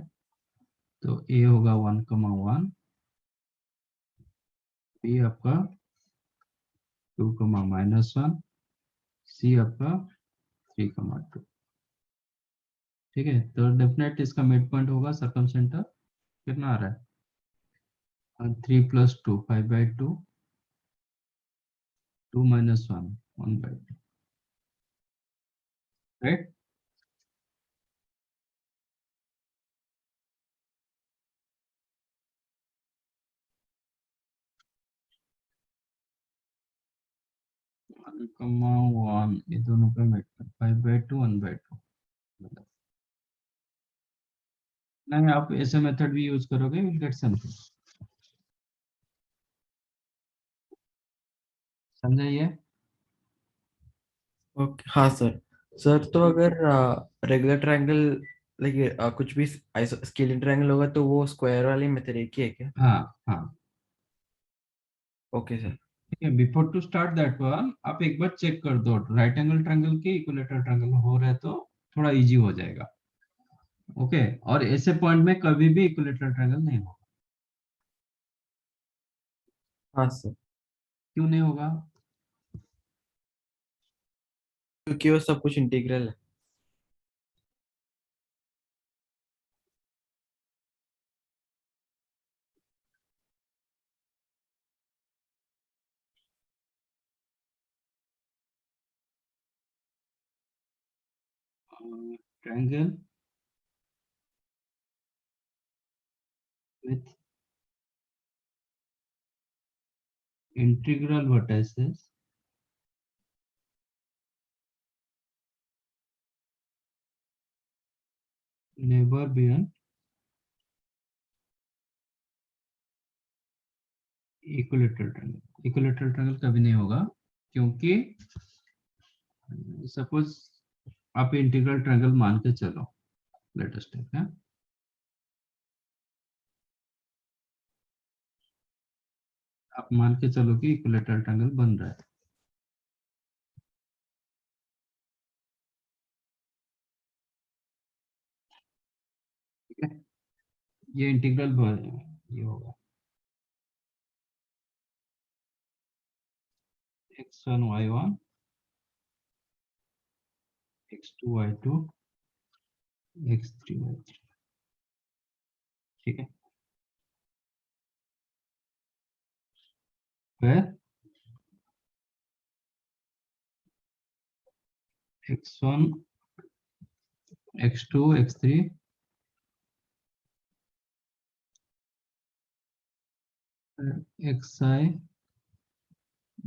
तो A होगा 1,1, B आपका 2, -1, C आपका 3,2, ठीक है। तो डेफिनेट इसका मिड पॉइंट होगा सर्कम सेंटर कितना आ रहा है? 3 + 2 5/2, 2 - 1 1/2, राइट। 1, ये दोनों पे मेट 5/2 1/2 मतलब नहीं, आप ऐसे मेथड भी यूज करोगे, विल गेट समथिंग। समझा ये? ओके हाँ सर। सर तो अगर रेगुलर ट्रायंगल लाइक कुछ भी स्केलिंग ट्रायंगल होगा तो वो स्क्वायर वाली मेथड एक ही है क्या? हाँ हाँ ओके सर। ठीक है। Before to start that one आप एक बार चेक कर दो, राइट एंगल ट्रायंगल के इक्विलेटरल ट्रायंगल हो रहा है तो थोड़ा इजी हो जाएगा। ओके, और ऐसे पॉइंट में कभी भी इक्विलेटरल ट्रायंगल नहीं होगा। हाँ सर, क्यों नहीं होगा? क्योंकि वो सब कुछ इंटीग्रल है। Triangle with integral vertices never be an equilateral triangle. Equilateral triangle कभी नहीं होगा, क्योंकि सपोज आप इंटीग्रल ट्रायंगल मान के चलो, लेट अस टेक है, आप मान के चलो कि इक्विलेटरल ट्रायंगल बन रहा है। ठीक है, ये इंटीग्रल ये होगा x1 y1 x2 y2 x3 y3। ठीक है, फिर x1 x2 x3 xi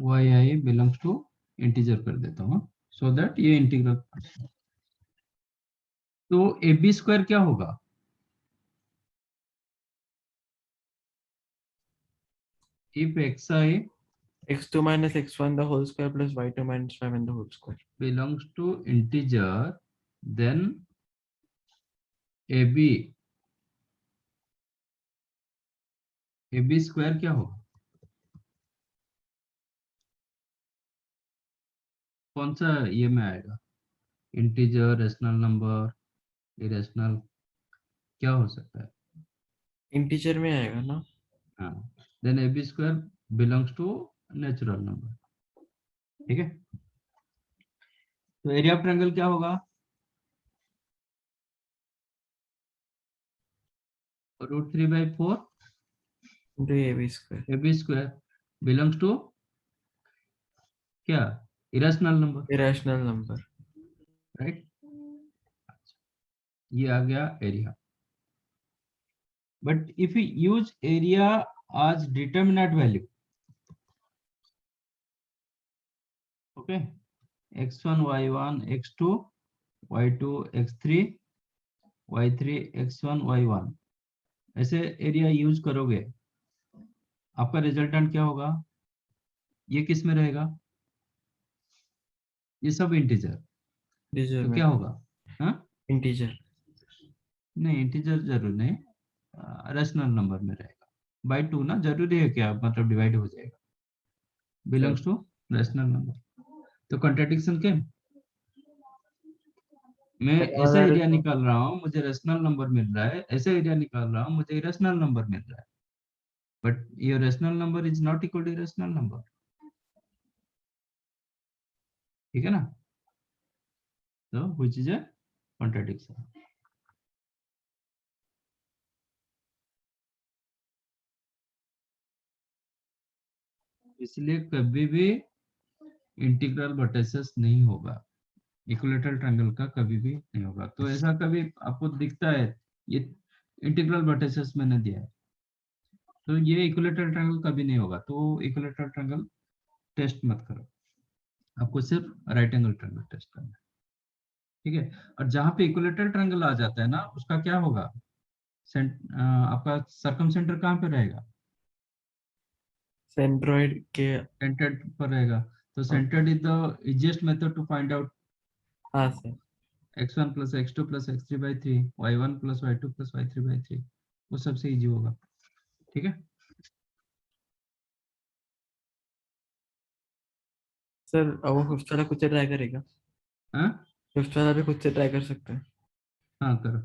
yi belongs to integer कर देता हूँ, सो दैट ये इंटीग्रल। तो ए बी स्क्वायर क्या होगा? If xi x2 minus x1 the whole square plus y2 minus y1 the whole square. belongs to integer, then ab square क्या होगा? कौन सा ये में आएगा? इंटीजर, रेशनल नंबर, इरेशनल, क्या हो सकता है? इंटीजर में आएगा ना? हाँ, then ab square belongs to natural number. ठीक है, तो एरिया ऑफ ट्रायंगल क्या होगा? √3/4 into ab square. ab square belongs to क्या? Irrational number, Irrational number. राइट? ये आ गया area. But if you use area as determinate value, okay, x1 y1 x2 y2 x3 y3 x1 y1, ऐसे area use करोगे, आपका resultant क्या होगा? ये किस में रहेगा? ये सब इंटीजर, Integer तो में. क्या होगा? हाँ, Integer. नहीं इंटीजर जरूर नहीं, रेशनल नंबर में रहेगा। बाय 2 ना, जरूरी है क्या, मतलब डिवाइड हो जाएगा, बिलोंग्स टू रेशनल नंबर। तो कॉन्ट्रडिक्शन क्या? मैं ऐसे अगर एरिया निकाल रहा हूँ, मुझे रेशनल नंबर मिल रहा है, ऐसे एरिया निकाल रहा हूँ, मुझे इरेशनल नंबर मिल रहा है, but your rational number is not equal to irrational number. ठीक है ना? तो व्हिच इज अ कॉन्ट्रडिक्शन। इसलिए कभी भी इंटीग्रल वर्टिसेस नहीं होगा, इक्विलेटरल ट्रायंगल का कभी भी नहीं होगा। तो ऐसा कभी आपको दिखता है ये इंटीग्रल वर्टिसेस मैंने दिया है, तो ये इक्विलेटरल ट्रायंगल कभी नहीं होगा, तो इक्विलेटरल ट्रायंगल टेस्ट मत करो। आपको सिर्फ राइट एंगल ट्रायंगल टेस्ट करना है, ठीक है। और जहां पे इक्विलेटरल ट्रायंगल आ जाता है ना, उसका क्या होगा, आपका सरकम सेंटर कहाँ पे रहेगा, सेंट्रोइड के। सेंटर्ड पर रहेगा। तो हाँ। Centroid is the easiest method to find out हाँ sir. x1 plus x2 plus x3 by 3, y1 plus y2 plus y3 by 3, वो सबसे इजी होगा, ठीक है। सर वो फिफ्थ वाला खुद से ट्राई करेगा? हाँ फिफ्थ वाला भी खुद से ट्राई कर सकते हैं? हाँ करो।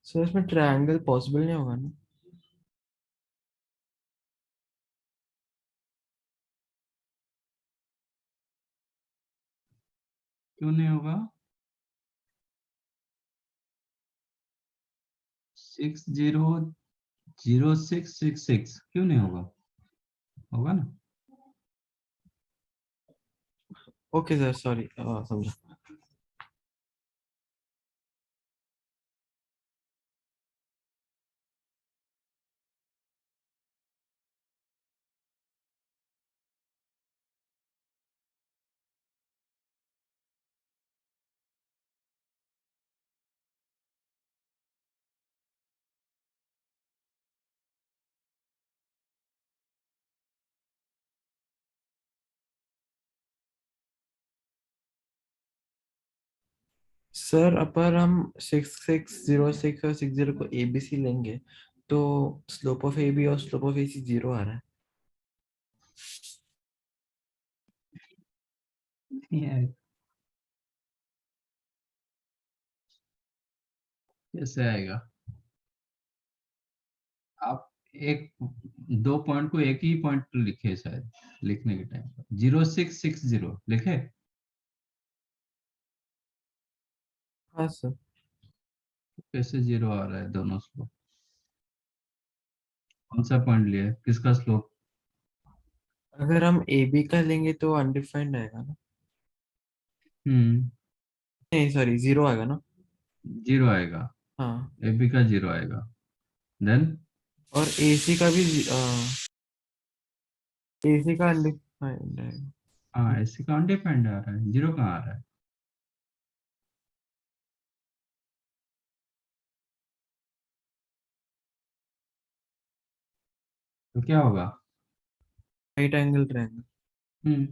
सर इसमें ट्रायंगल पॉसिबल नहीं होगा ना? क्यों नहीं होगा, 600666 क्यों नहीं होगा, होगा ना। ओके सर, सॉरी, समझा। सर अपर हम 6606 और 60 को ABC लेंगे तो स्लोप ऑफ AB और स्लोप ऑफ AC 0 आ रहा है। ये कैसे आएगा, आप एक दो पॉइंट को एक ही पॉइंट लिखे शायद, लिखने के टाइम 0660 लिखे, हाँ सर। कैसे जीरो आ रहा है दोनों स्लोप, कौन सा पॉइंट लिया है, किसका स्लोप। अगर हम AB का लेंगे तो अनडिफाइंड आएगा ना? हम्म, नहीं सॉरी, 0 आएगा ना? जीरो आएगा, हाँ। एबी का जीरो आएगा, देन और AC का भी AC का हाँ इंडिपेंडेंट। हाँ, ऐसे कहाँ डिपेंड आ रहा है, जीरो कहाँ आ रहा है? तो क्या होगा? Right angle triangle. हम्म।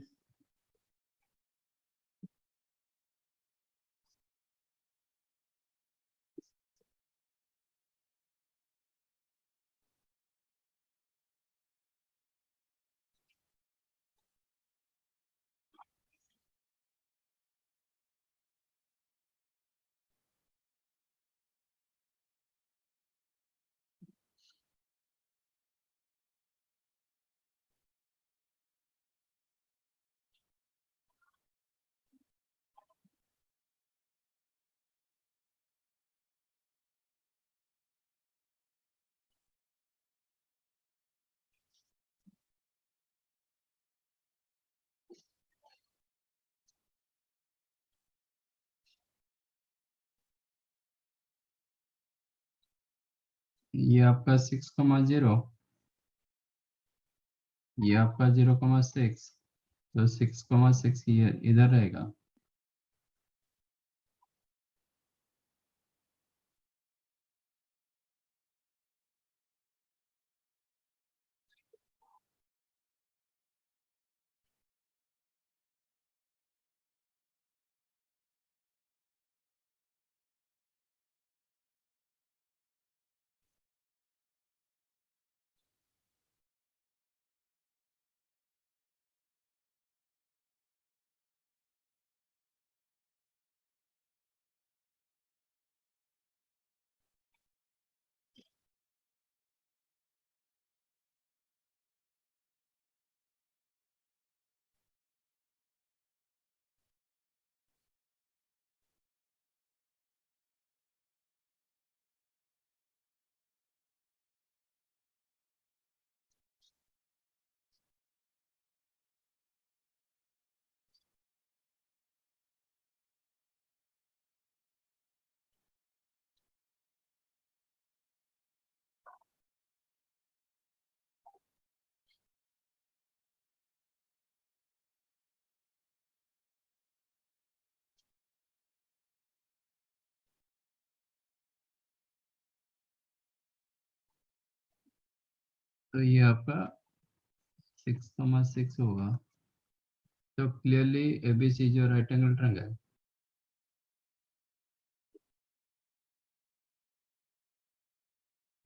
ये आपका 6,0, ये आपका 0,6, तो 6,6 ये इधर रहेगा। तो ये आपका 6,6 होगा। तो क्लियरली एबीसी जो right angle triangle,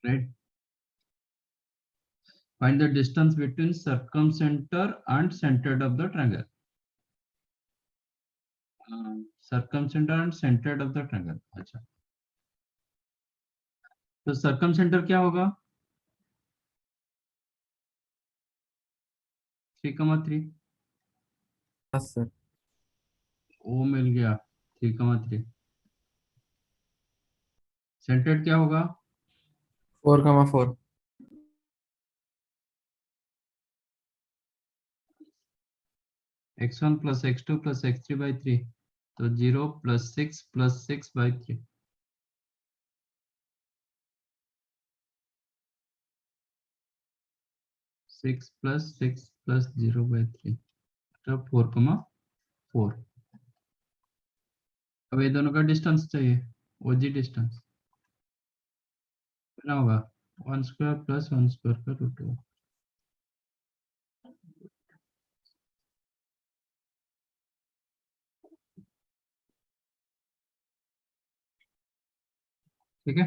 right? Find the distance between circumcenter and centered of the triangle. Circumcenter and centered of the triangle. अच्छा, तो circumcenter क्या होगा? 3,3। हाँ सर। ओ मिल गया 3,3। सेंटर्ड क्या होगा? 4,4। x1 plus x2 plus x3 by 3, तो 0 plus 6 by 3, 6 plus 0 by 3, तो 4,4। अब ये दोनों का डिस्टेंस चाहिए, ओजी डिस्टेंस कितना होगा? 1 स्क्वायर प्लस 1 स्क्वायर का रूट 2। ठीक है।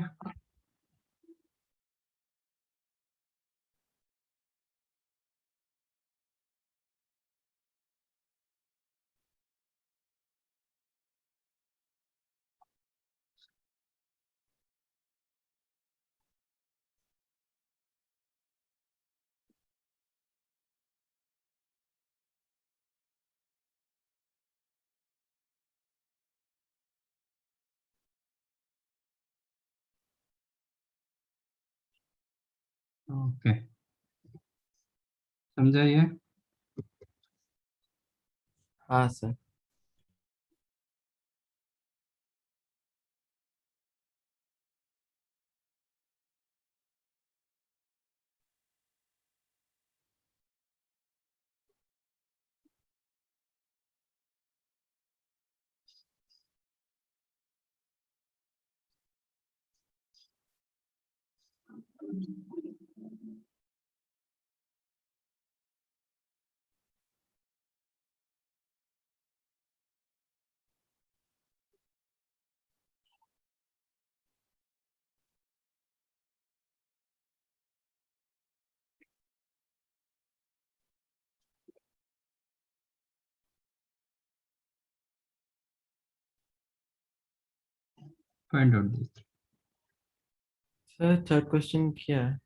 ओके, समझाइए। हाँ sir. Find out this. Sir third question क्या है?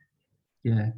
क्या है?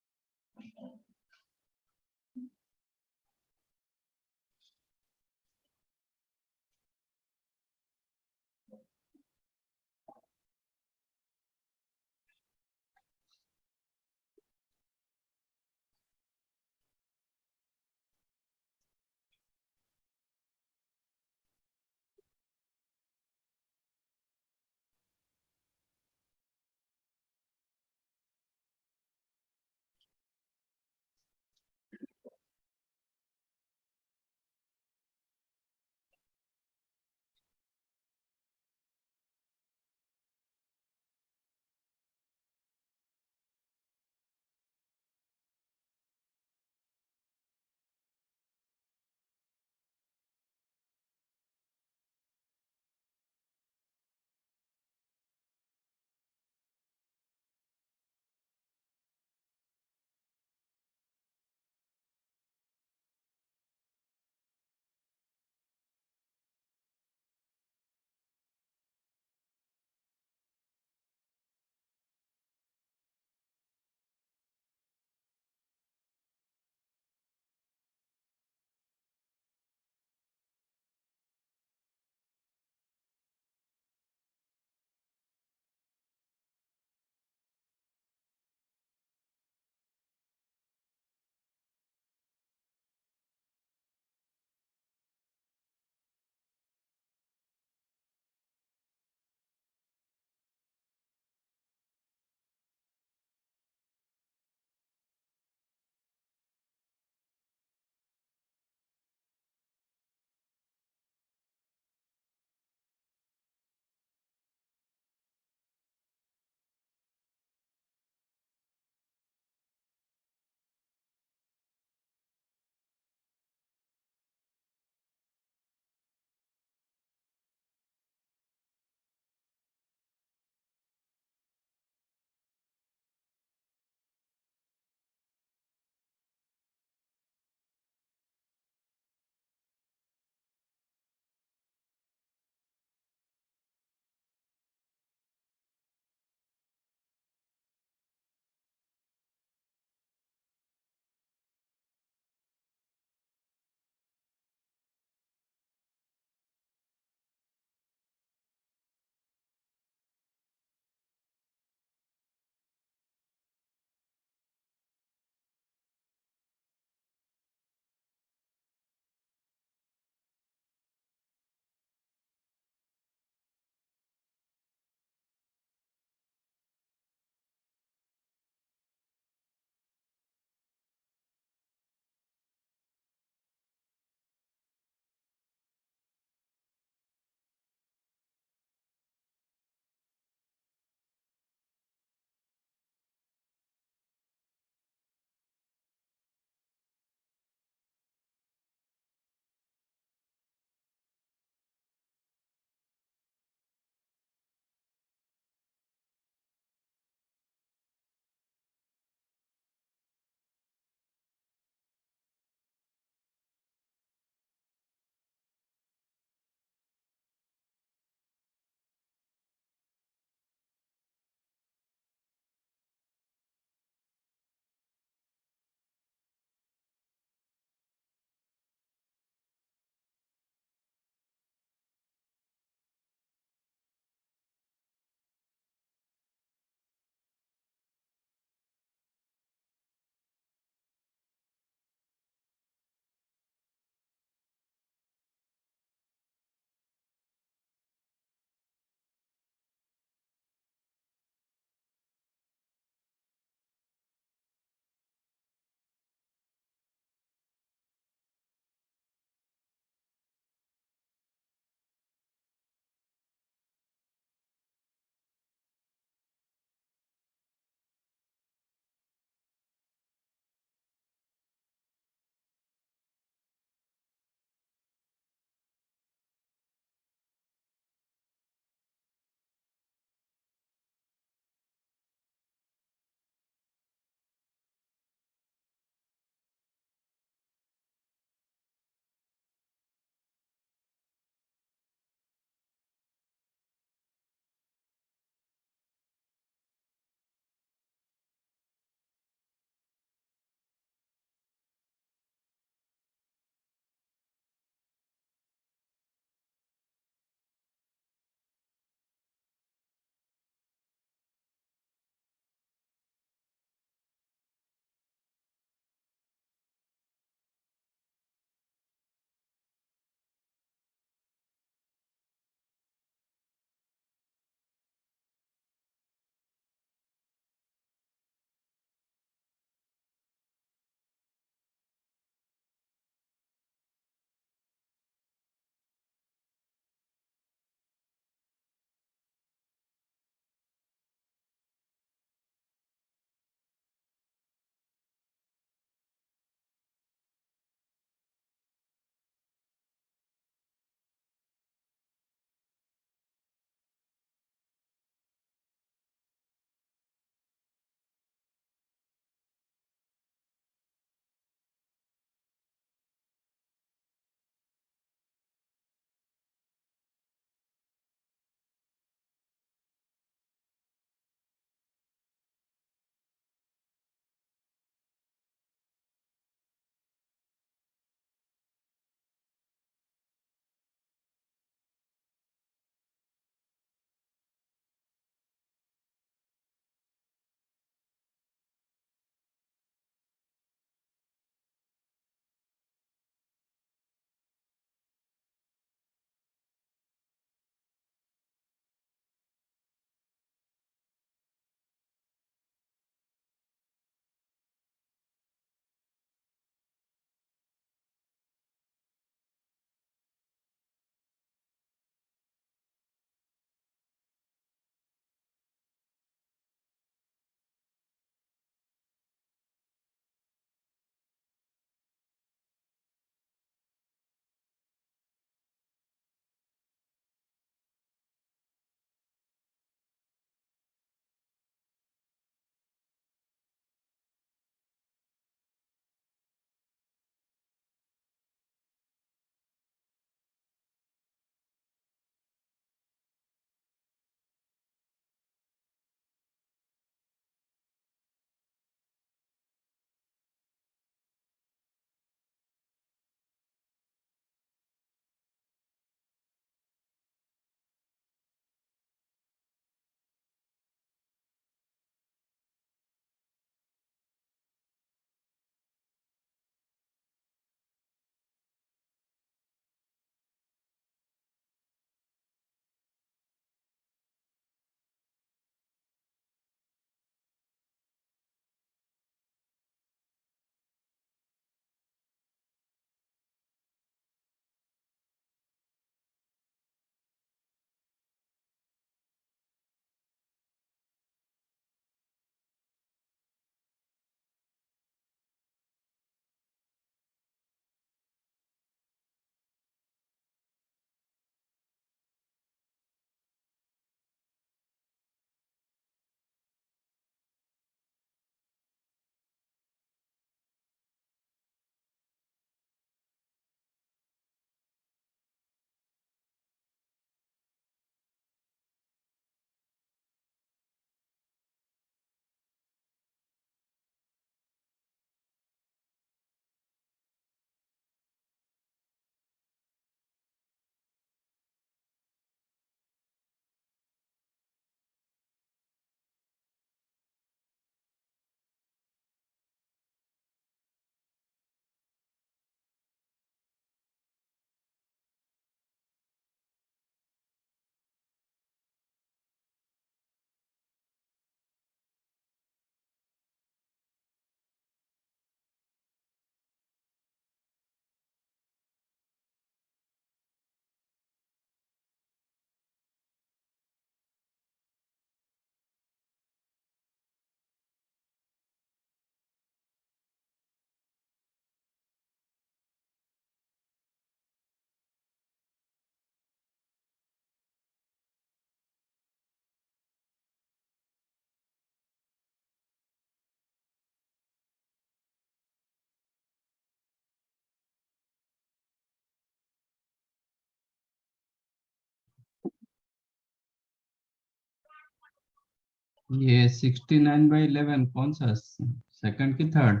ये 69/11 कौन सा, सेकंड की third?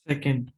Second.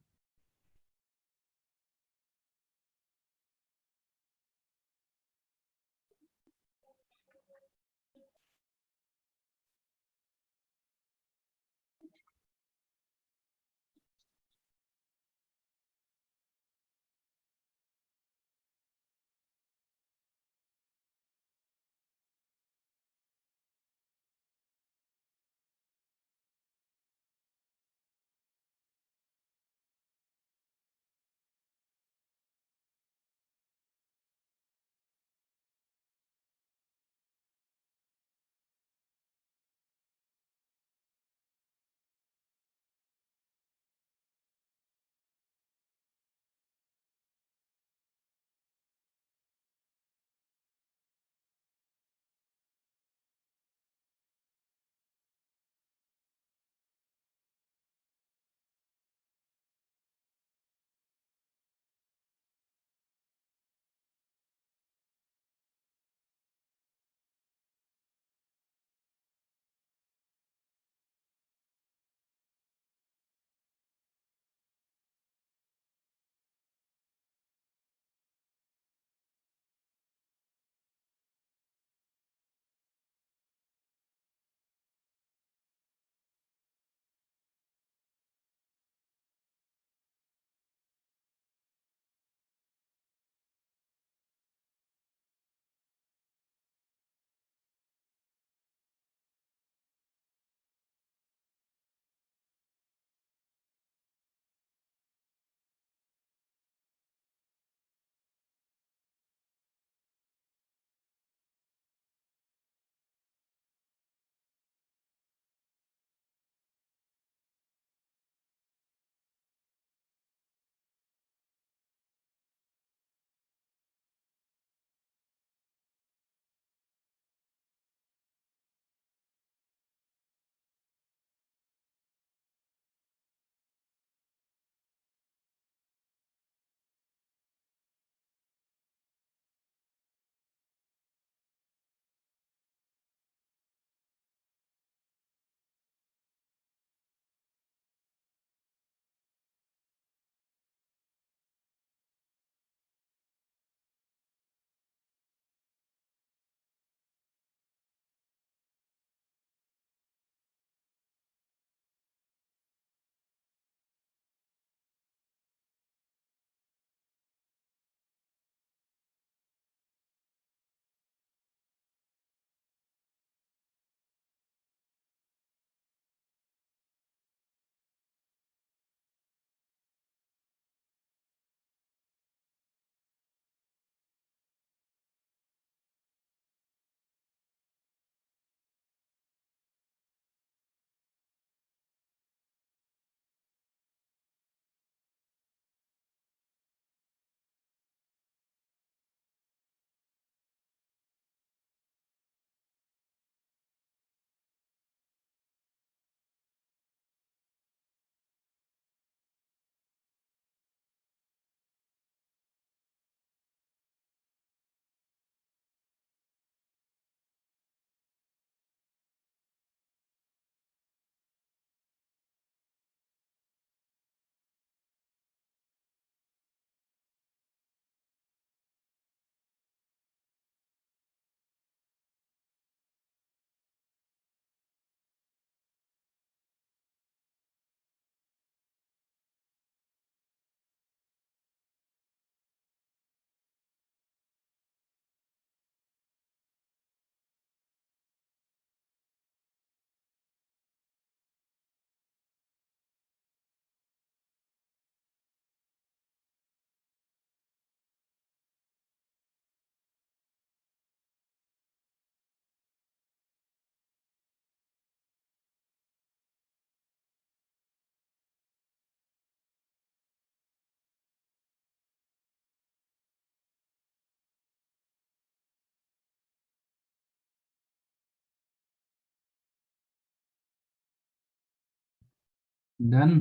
Done.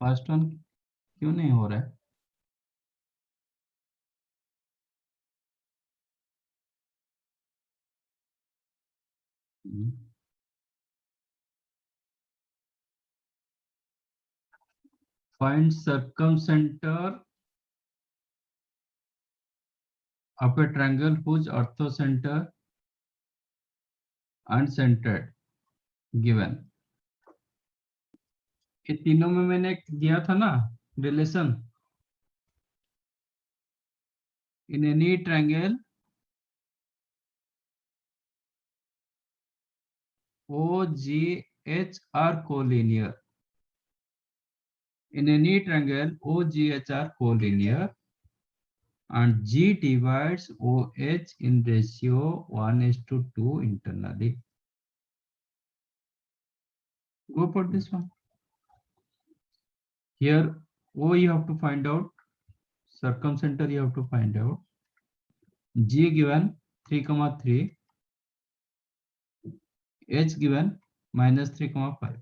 First one क्यों नहीं हो रहा है? Find circumcenter of a triangle whose orthocenter and centered given. ये तीनों में मैंने दिया था ना relation. In any triangle OGH are collinear. In any triangle OGH are collinear and G divides OH in ratio 1:2 internally. Go for this one. Here O you have to find out, circumcenter you have to find out. G given 3,3, H given -3,5.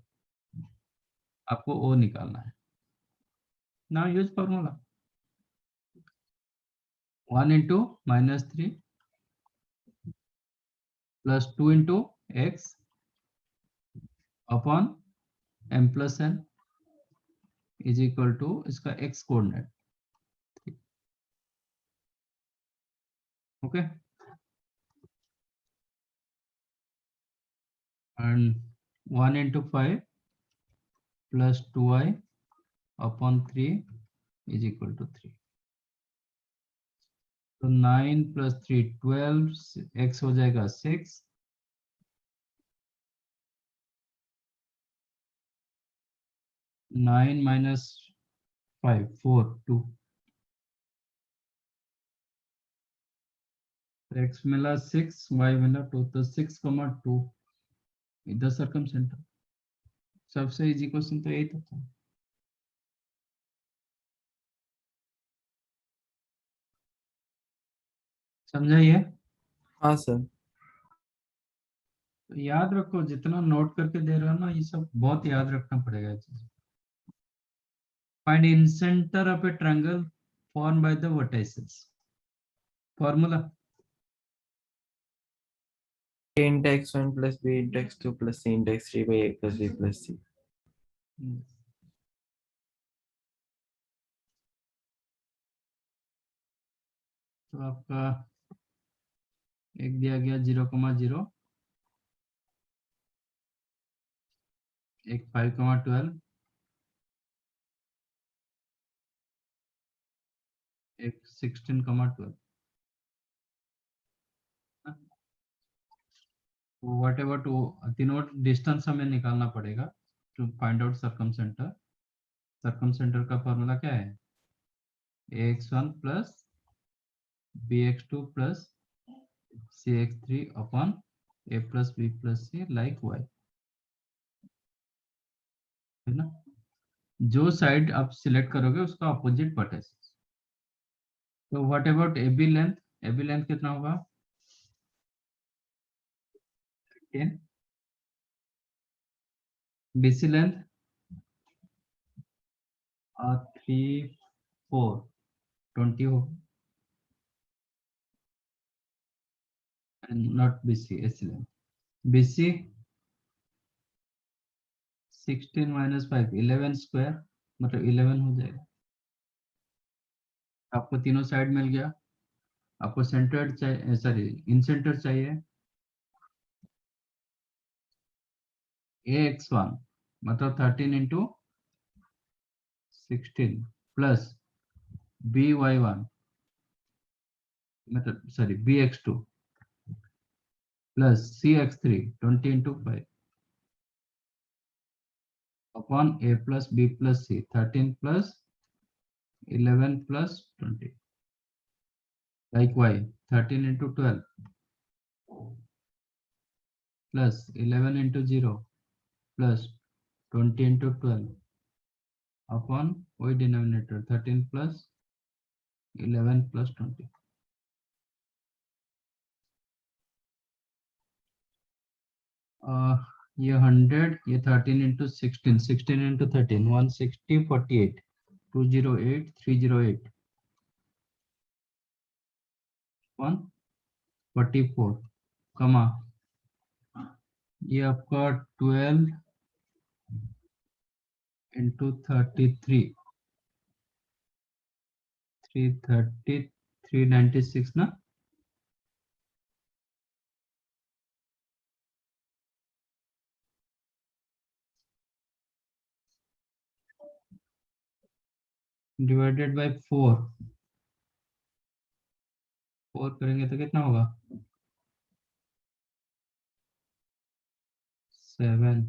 आपको O निकालना है. Now use formula. 1 into -3 plus 2 into x upon m plus n is equal to इसका x coordinate. Okay. And 1 into 5 plus 2i upon 3 is equal to 3. So 9 plus 3 12, x हो जाएगा 6. 9 minus 5 4 2. x मिला 6, y मिला 2, तो 6,2 इधर सर्कमसेंटर. सबसे easy question तो यही था. समझा ये? हाँ सर. तो याद रखो, जितना नोट करके दे रहे हो ना, ये सब बहुत याद रखना पड़ेगा. Find in centre of A triangle form by the vertices. Formula A into x1 plus b into x2 plus c into x3 by a plus b plus c. तो आपका एक दिया गया 0,0, एक 5,12, एक 16,12. वट एवर टू तीनों distance हमें निकालना पड़ेगा टू फाइंड आउट सर्कमसेंटर. सर्कमसेंटर का फॉर्मूला क्या है? ax1 plus bx2 plus cx3 upon a plus b plus c like y. है ना? जो साइड आप सिलेक्ट करोगे उसका अपोजिट वर्टिसेस. तो what about AB length? AB length कितना होगा? 10. BC लेंथ 3 4 20 हो. And not BC, AC length. BC 16 minus 5 11 square मतलब 11 हो जाएगा. आपको तीनों साइड मिल गया. आपको सेंटर्ड चाहिए, सॉरी इन सेंटर चाहिए. ax1 मतलब 13 into 16 प्लस by1 मतलब sorry bx2 plus cx3 20 into 5 upon a plus b plus c 13 plus 11 plus 20 like y 13 into 12 plus 11 into 0 plus 20 into 12 upon y denominator 13 plus 11 plus 20. ये 100, ये 13 into 16, 16 into 13 160 48 208 308 144 comma ये आपका 12 into 33 330 396 ना। Divided by 4 करेंगे तो कितना होगा 7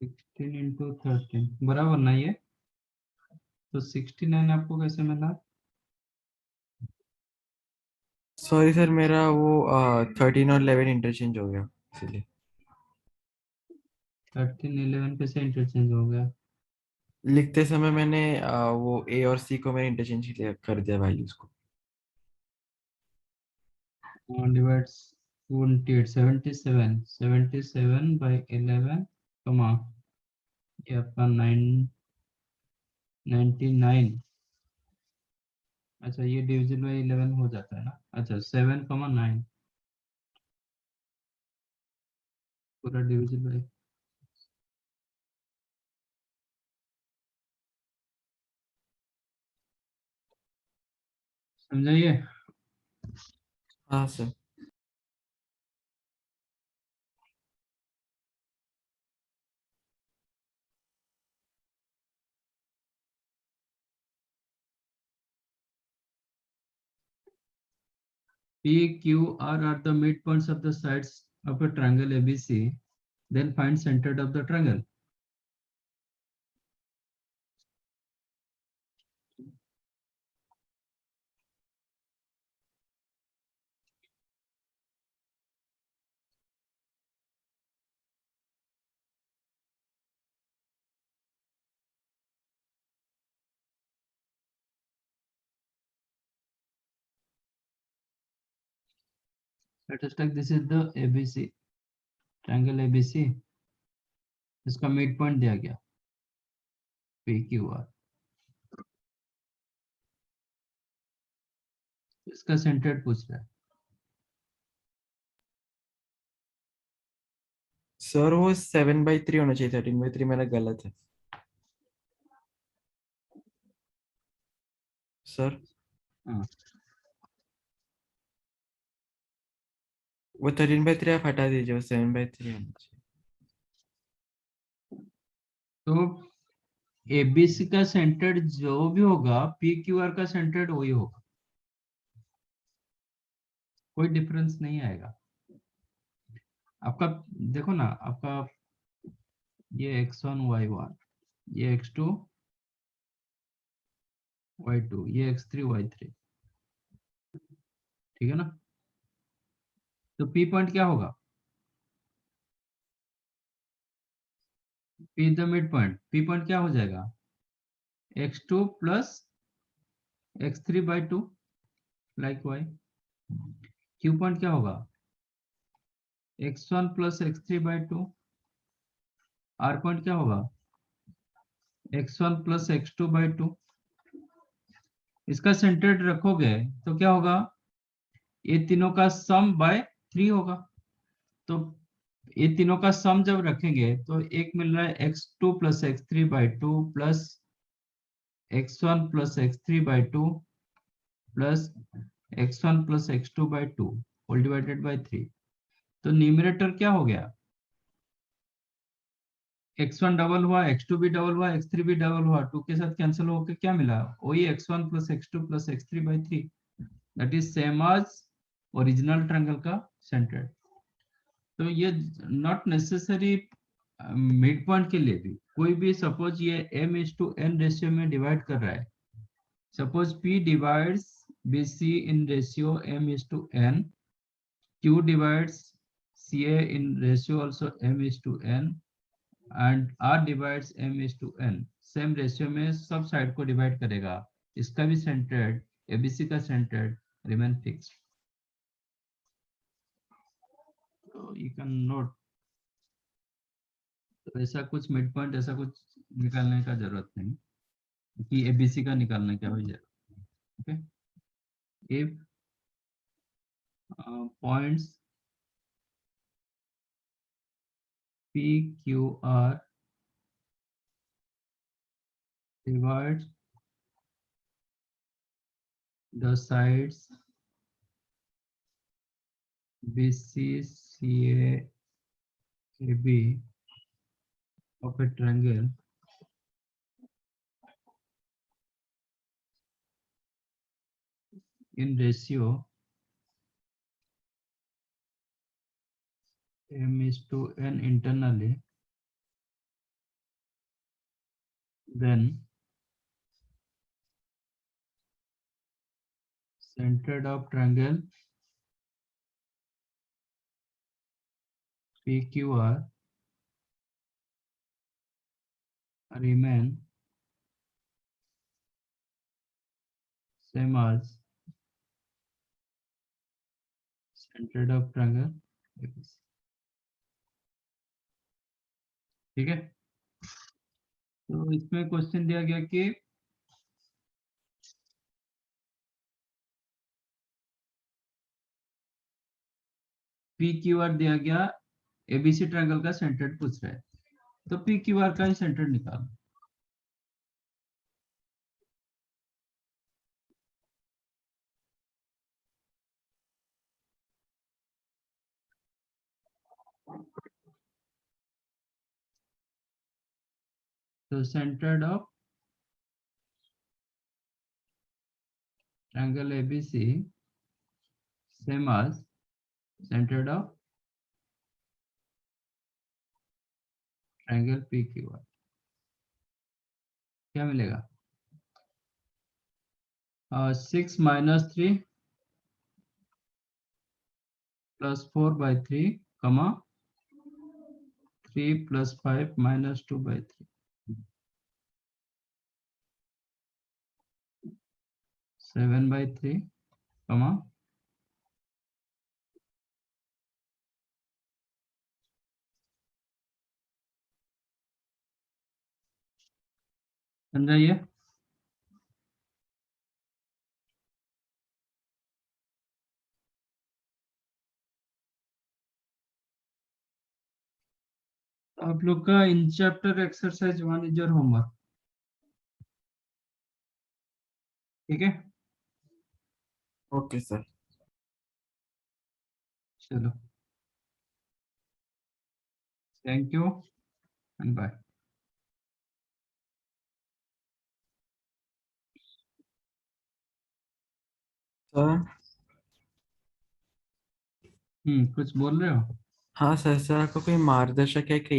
16 into 13 बराबर ना ये। तो 69 आपको कैसे मिला। सॉरी सर, मेरा वो 13 और 11 इंटरचेंज हो गया इसलिए। 13 11 कैसे इंटरचेंज हो गया। लिखते समय मैंने वो ए और सी को मैंने इंटरचेंज कर दिया वैल्यूज को। डिवाइड्स 28 77 बाय 11 कमा ये आपका 99। अच्छा ये डिविजन बाय 11 हो जाता है ना। अच्छा 7,9 पूरा डिविजन बाय। समझाइए। हाँ sir. P, Q, R are the midpoints of the sides of a triangle ABC. Then find center of the triangle. Let us take this is the ABC triangle ABC. इसका mid point दिया गया PQR। इसका centre पूछ रहा है। Sir वो 7/3 होना चाहिए, 13/3 मेरा गलत है सर। हाँ वो 13/3 आप हटा दीजिए, वो 7/3 होना चाहिए। तो ABC का सेंटर जो भी होगा PQR का सेंटर वही होगा, कोई डिफरेंस नहीं आएगा आपका। देखो ना आपका ये x1 y1 ये x2 y2 ये x3 y3 ठीक है ना। तो P पॉइंट क्या होगा P the mid point. P point क्या हो जाएगा x2 plus x3/2 like y। Q point क्या होगा x1 plus x3/2। R point क्या होगा x1 प्लस x2/2। इसका सेंटर रखोगे तो क्या होगा ये तीनों का सम बाय 3 होगा। तो ये तीनों का सम जब रखेंगे तो एक मिल रहा है x2 plus x3/2 plus x1 plus x3/2 plus x1 plus x2/2 whole divided by 3। तो न्यूमरेटर क्या हो गया x1 डबल हुआ x2 भी डबल हुआ x3 भी डबल हुआ 2 के साथ कैंसिल होकर क्या मिला वही x1 plus x2 plus x3/3 that is same as original triangle का सेंटर। तो ये नॉट नेसेसरी मिड पॉइंट के लिए भी कोई भी सपोज ये m/n रेशियो में डिवाइड कर रहा है। Suppose P divides BC in ratio m/n, Q divides CA in ratio also m/n and R divides m/n। Same ratio में सब साइड को डिवाइड करेगा। इसका भी सेंटर्ड ABC का सेंटर्ड रिमेन फिक्स। तो यू कैन नोट तो ऐसा कुछ मिड पॉइंट ऐसा कुछ निकालने का जरूरत नहीं कि ABC का निकालने का भी जरूरत। Okay. If points PQR divides the sides BC, CA, AB of a triangle in ratio m/n internally, then centered of triangle PQR remain same as centered of triangle ABC. ठीक है, तो इसमें क्वेश्चन दिया गया कि PQR दिया गया, ABC triangle का सेंटर पूछ रहा है, तो PQR का ही सेंटर निकालो। तो centred of triangle ABC same as centered of triangle PQR, क्या मिलेगा? 6 minus 3 plus 4 by 3, comma 3 plus 5 minus 2 by 3, 7 by 3, comma समझाइए। आप लोग का in chapter exercise 1 is your homework, ठीक है? Okay sir. चलो, thank you and bye. Sir कुछ बोल रहे हो? हाँ सर, सर आपको कोई मार्गदर्शक है कि